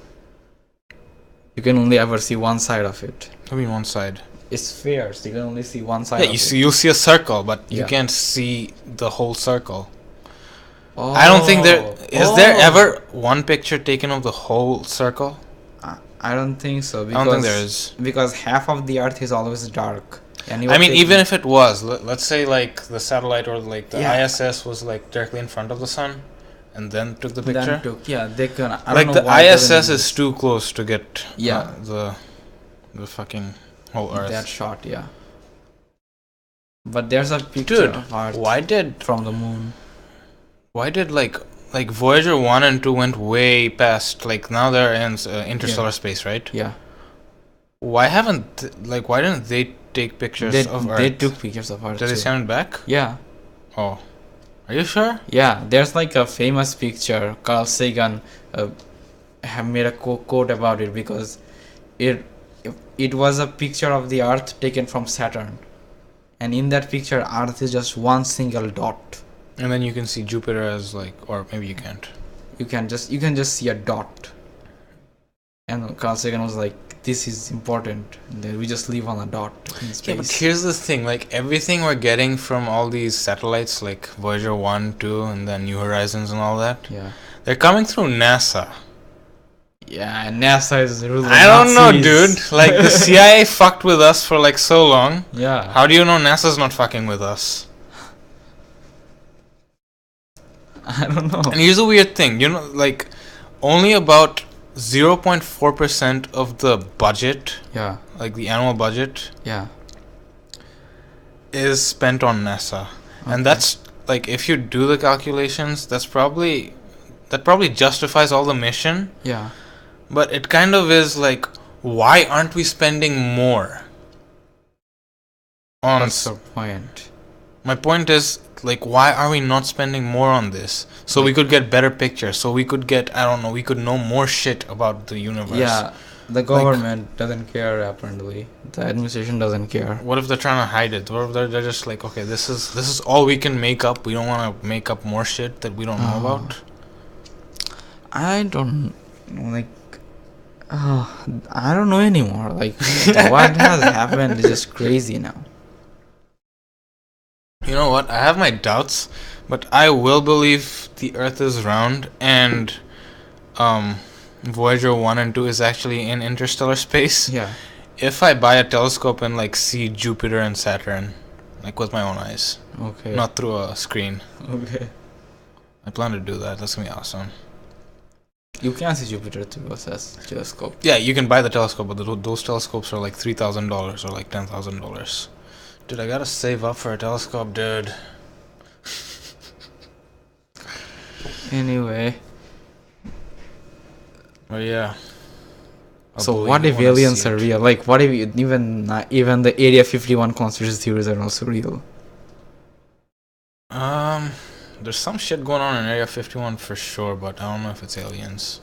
You can only ever see one side of it. I mean, one side. It's spheres. You can only see one side. Yeah, of you it. see, you'll see a circle, but you Yeah. can't see the whole circle. Oh. I don't think there is there Oh. ever one picture taken of the whole circle. I don't think so. I Because, don't think there is. Because half of the Earth is always dark. And you I are mean, taking- even if it was, let's say like the satellite or like the Yeah. ISS was like directly in front of the sun, and then took the picture. then took, yeah, they can. I Like don't the know why it ISS doesn't is too close to get Yeah. the fucking whole Earth. that shot, yeah. But there's a picture Dude, of Earth why did from the moon. like Voyager 1 and 2 went way past, like now they're in interstellar space, right? Yeah, Why didn't they take pictures of Earth? they took pictures of Earth. Did they too. send it back? Yeah, Oh, are you sure? yeah. There's like a famous picture. Carl Sagan have made a quote about it because it was a picture of the Earth taken from Saturn, and in that picture, Earth is just one single dot. And then you can see Jupiter as like, or maybe you can't. You can just see a dot. And Carl Sagan was like, "This is important. We just live on a dot in space." Yeah, but here's the thing, like everything we're getting from all these satellites, like Voyager 1, 2, and then New Horizons and all that, Yeah. they're coming through NASA. Yeah, and NASA is really I don't know, Nazis. dude. Like the CIA fucked with us for like so long. Yeah. How do you know NASA's not fucking with us? I don't know. And here's a weird thing, you know, like only about 0.4% of the budget, Yeah. like the annual budget, Yeah. is spent on NASA. Okay. And that's like, if you do the calculations, that probably justifies all the mission, Yeah. but it kind of is like, why aren't we spending more on What's the point? My point is, like, why are we not spending more on this? So we could get better pictures, so we could get, I don't know, we could know more shit about the universe. Yeah. The government doesn't care, apparently. The administration doesn't care. What if they're trying to hide it? What if they're just like, okay, this is all we can make up. We don't want to make up more shit that we don't know about. I don't know, like, I don't know anymore. Like, what has happened is just crazy now. You know what? I have my doubts, but I will believe the Earth is round and Voyager 1 and 2 is actually in interstellar space. Yeah. If I buy a telescope and like see Jupiter and Saturn, like with my own eyes, Okay. not through a screen. Okay. I plan to do that. That's gonna be awesome. You can see Jupiter through a telescope. Yeah, you can buy the telescope, but those telescopes are like $3,000 or like $10,000. Dude, I gotta save up for a telescope, dude. Anyway. But yeah. So what if aliens are real? Like, what if even the Area 51 conspiracy theories are also real? There's some shit going on in Area 51 for sure, but I don't know if it's aliens.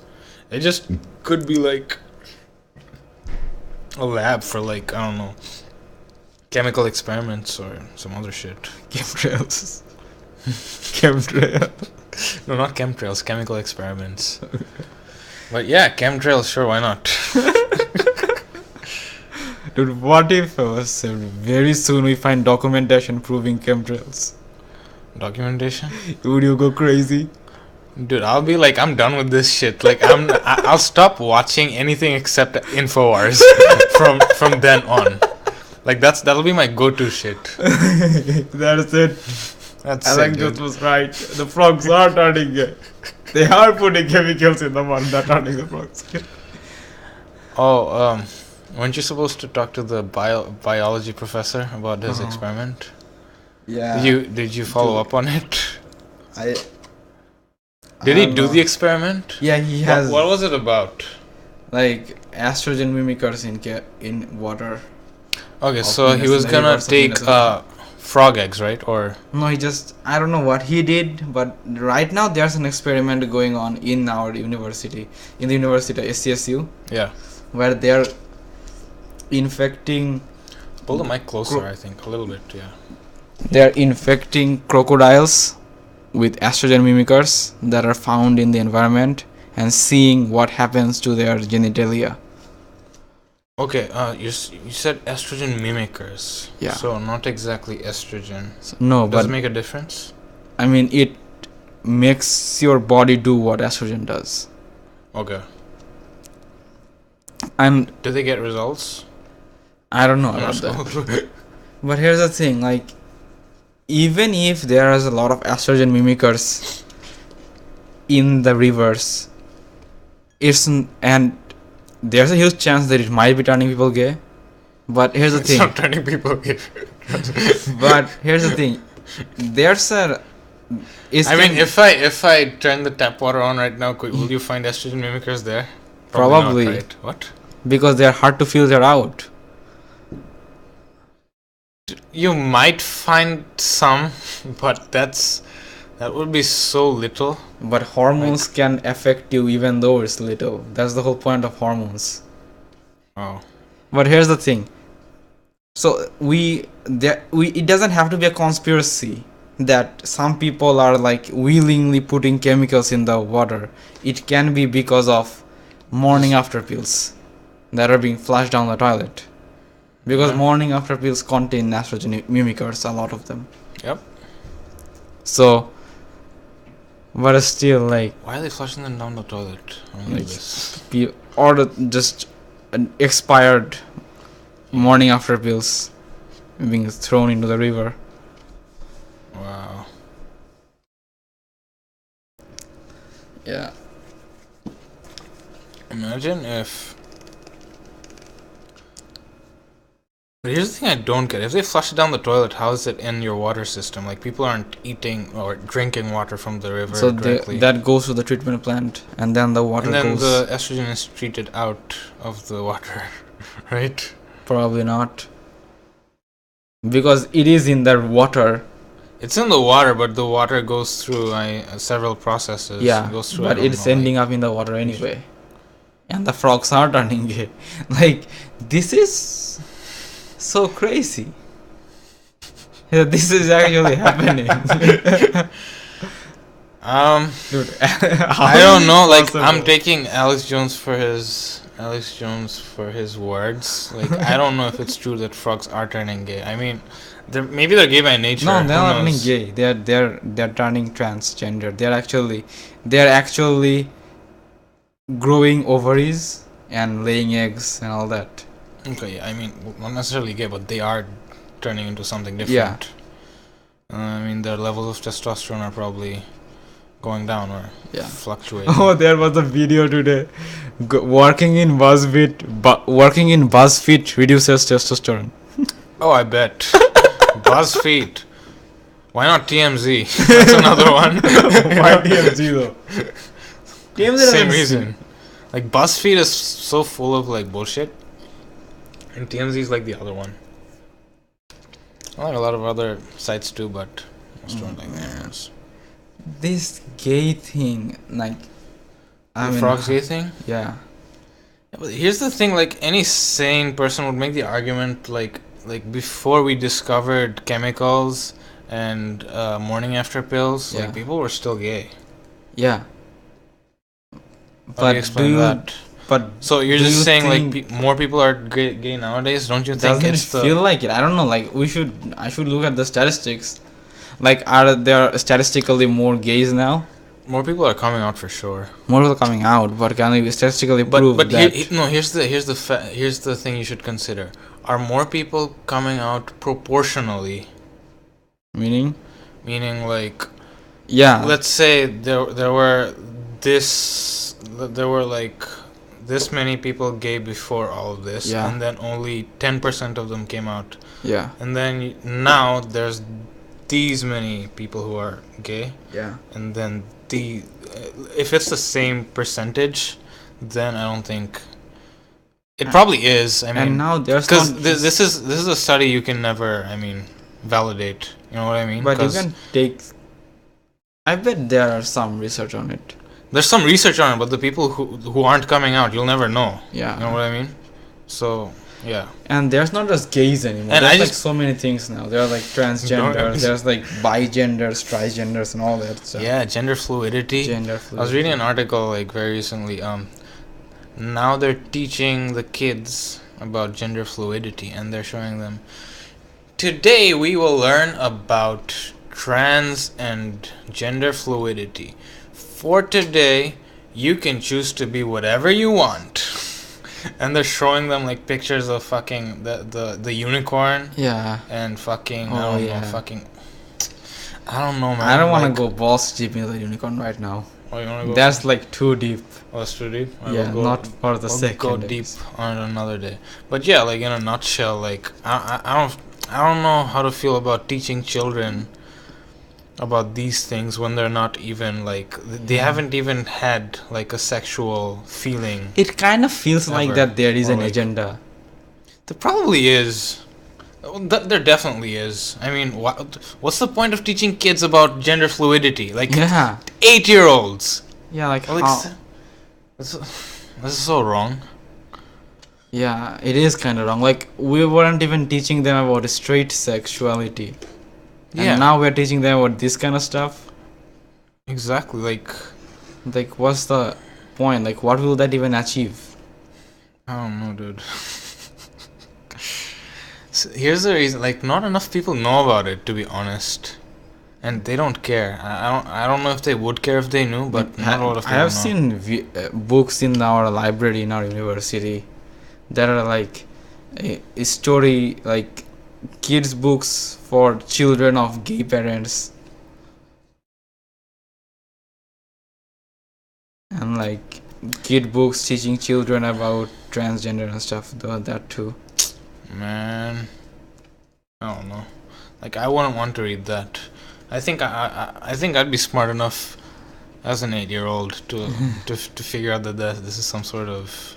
It just could be like a lab for like, I don't know, chemical experiments or some other shit. Chemtrails. Chemtrail. No, not chemtrails, chemical experiments. But yeah, chemtrails, sure, why not? Dude, what if very soon we find documentation proving chemtrails? Documentation? Would you go crazy? Dude, I'll be like, I'm done with this shit. Like, I'll stop watching anything except Infowars from then on. Like, that'll be my go-to shit. That's it. That's Alex just was right. The frogs are turning gay. They are putting chemicals in the water that are turning the frogs gay. Oh, weren't you supposed to talk to the biology professor about his experiment? Yeah. Did you follow up on it? Did I he don't do know. the experiment? Yeah, he has. What was it about? Like estrogen mimickers in water. Okay, so he was gonna take frog eggs, right? Or no, I don't know what he did, but right now there's an experiment going on in our university, in the university SCSU. Yeah. Where they're infecting. Pull the mic closer, I think, a little bit. Yeah. They're infecting crocodiles with estrogen mimickers that are found in the environment and seeing what happens to their genitalia. Okay, you said estrogen mimickers. Yeah. So not exactly estrogen. So, no, Does but it make a difference? I mean it makes your body do what estrogen does. Okay. And Do they get results? I don't know about that. But here's the thing, like, even if there is a lot of estrogen mimickers in the rivers, and there's a huge chance that it might be turning people gay. But here's the thing. It's not turning people gay. But here's the thing. There's a. If I turn the tap water on right now, will you find estrogen mimickers there? Probably. Not, right? What? Because they're hard to filter out. You might find some, but that would be so little. But hormones can affect you even though it's little. That's the whole point of hormones. Oh. But here's the thing. So it doesn't have to be a conspiracy that some people are like willingly putting chemicals in the water. It can be because of morning after pills that are being flushed down the toilet. Because morning after pills contain estrogen mimickers, a lot of them. Yep. So, but still, like, why are they flushing them down the toilet? I don't like this. Or just expired morning after pills being thrown into the river. Wow. Yeah. Imagine if. But here's the thing I don't get. If they flush it down the toilet, how is it in your water system? Like, people aren't eating or drinking water from the river directly. That goes to the treatment plant, and then the water goes... And then the estrogen is treated out of the water, right? Probably not. Because it is in the water. It's in the water, but the water goes through several processes. Yeah, it goes through, but it's ending up in the water anyway. and the frogs are turning gay. Like, this is so crazy. Yeah, this is actually happening. Dude, I don't know. Like, I'm taking Alex Jones for his words. Like, I don't know if it's true that frogs are turning gay. I mean, maybe they're gay by nature. No, they're Who not turning knows? gay. They're turning transgender. They're actually growing ovaries and laying eggs and all that. Okay, I mean, not necessarily gay, but they are turning into something different. Yeah. I mean, their levels of testosterone are probably going down or fluctuating. Oh, there was a video today. Working in BuzzFeed reduces testosterone. Oh, I bet. BuzzFeed. Why not TMZ? That's another one. Why TMZ though? TMZ Same reason. Like, BuzzFeed is so full of like bullshit, and TMZ is like the other one. I like a lot of other sites too, but most don't like theirs. This gay thing, like, I mean, frogs gay thing? Yeah. But here's the thing, like, any sane person would make the argument, like before we discovered chemicals and morning after pills, like, people were still gay. Yeah. How do you explain that? But so you're just saying, like, more people are gay nowadays? Don't you think it's the... feel like it? I don't know, like, I should look at the statistics. Like, are there statistically more gays now? More people are coming out for sure. More people coming out, but can we statistically prove that? Here's the thing you should consider. Are more people coming out proportionally? Meaning, like, yeah. Let's say there were like this many people gay before all of this, and then only 10% of them came out. Yeah. And then now there's these many people who are gay. Yeah. And then if it's the same percentage, then I don't think it probably is. I mean, and now there's because this is a study you can never, I mean, validate. You know what I mean? But you can take. I bet there are some research on it. There's some research on it, but the people who aren't coming out, you'll never know. Yeah. You know what I mean? So, yeah. And there's not just gays anymore. And there's like so many things now. There are like transgenders, there's like bigenders, trigenders, and all that stuff. Yeah, gender fluidity. I was reading an article like very recently. Now they're teaching the kids about gender fluidity, and they're showing them. Today we will learn about trans and gender fluidity. For today, you can choose to be whatever you want. And they're showing them like pictures of fucking the unicorn. Yeah. And fucking I don't know, man. I don't want to go balls deep into the unicorn right now. Oh, you wanna go? That's like too deep. Oh, that's too deep? Yeah, not for the second. Go deep on another day. But yeah, like in a nutshell, like I don't know how to feel about teaching children about these things when they're not even like they haven't even had like a sexual feeling. It kind of feels like that there is an agenda. There probably is. There definitely is. I mean, what's the point of teaching kids about gender fluidity? Like 8-year-olds. Yeah, like this is so wrong. Yeah, it is kind of wrong. Like, we weren't even teaching them about straight sexuality. And now we're teaching them about this kind of stuff. Exactly, like what's the point? Like, what will that even achieve? I don't know, dude. So here's the reason, like, not enough people know about it, to be honest. And they don't care. I don't know if they would care if they knew, but not a lot of people know. I have seen books in our library in our university that are like a story, like kids books for children of gay parents, and like kid books teaching children about transgender and stuff. That too. Man, I don't know. Like, I wouldn't want to read that. I think I'd be smart enough as an 8-year-old to figure out that this is some sort of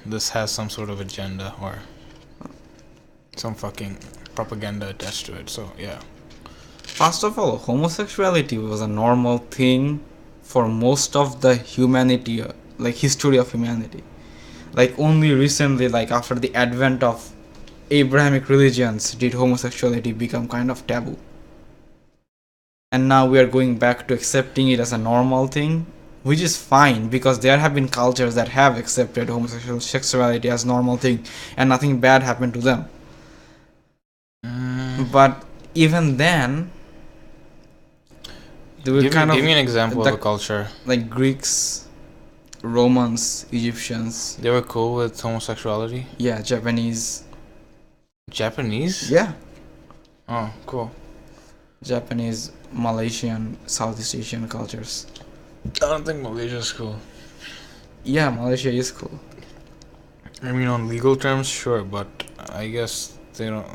this has some sort of agenda or some fucking propaganda attached to it. So yeah. First of all, homosexuality was a normal thing for most of the humanity like history of humanity. Like only recently, like after the advent of Abrahamic religions, did homosexuality become kind of taboo. And now we are going back to accepting it as a normal thing, which is fine because there have been cultures that have accepted homosexuality as normal thing and nothing bad happened to them. But even then, they were Give me an example the- of a culture. like Greeks, Romans, Egyptians, They were cool with homosexuality. yeah, Japanese, Japanese? yeah, Oh, cool. Japanese, Malaysian, Southeast Asian cultures. I don't think Malaysia's cool. Yeah, Malaysia is cool. I mean, on legal terms, sure, but I guess they don't.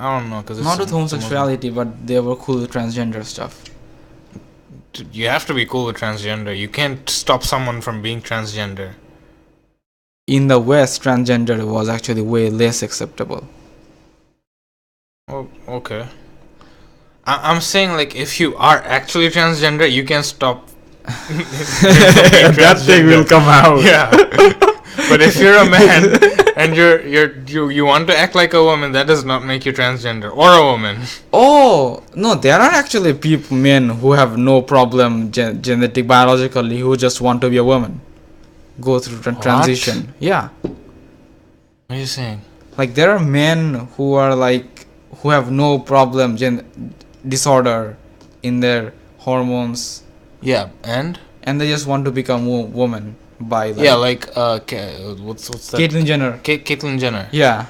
I don't know, because Not with homosexuality, but they were cool with transgender stuff. You have to be cool with transgender. You can't stop someone from being transgender. In the West, transgender was actually way less acceptable. Oh, okay. I'm saying, like, if you are actually transgender, you can stop. That thing will come out. Yeah. But if you're a man and you want to act like a woman, that does not make you transgender or a woman. Oh no, there are actually men who have no problem genetic biologically who just want to be a woman, go through transition. Yeah, What are you saying? like there are men who are like who have no problem disorder in their hormones, Yeah, and and they just want to become woman by like, yeah, like what's that? Caitlyn Jenner. Caitlyn Jenner. Yeah,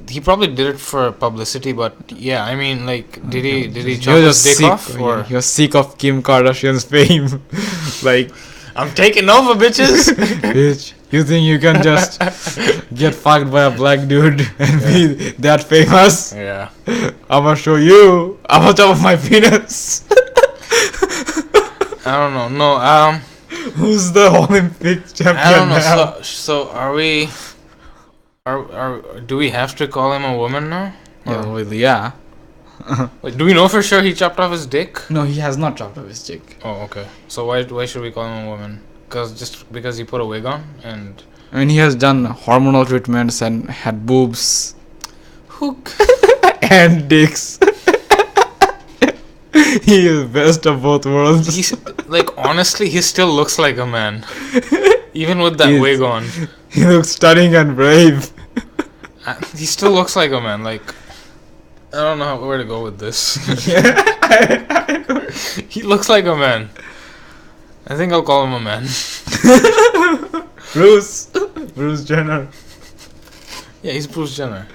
He probably did it for publicity, but yeah, I mean, like, did he he chop was his dick sick. off? Or He was sick of Kim Kardashian's fame. Like, I'm taking over, bitches. bitch, you think you can just get fucked by a black dude and be that famous? Yeah. I'ma show you. I'm on top of my penis. I don't know. No. Who's the Olympic champion I don't know. now? So are we? Do we have to call him a woman now? Yeah, well, yeah. Wait, do we know for sure he chopped off his dick? No, he has not chopped off his dick. Oh, okay. So why should we call him a woman? Just because he put a wig on and I mean, he has done hormonal treatments and had boobs hook. and dicks. He is best of both worlds. He's like, honestly, he still looks like a man, even with that wig on. He looks stunning and brave. He still looks like a man. Like, I don't know where to go with this. I know. He looks like a man. I think I'll call him a man. Bruce Jenner. Yeah, he's Bruce Jenner.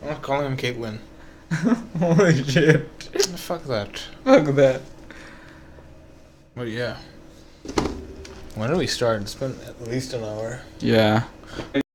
I'm not calling him Caitlyn. Holy shit. Fuck that. Fuck that. But yeah. When did we start? It's been at least an hour. Yeah.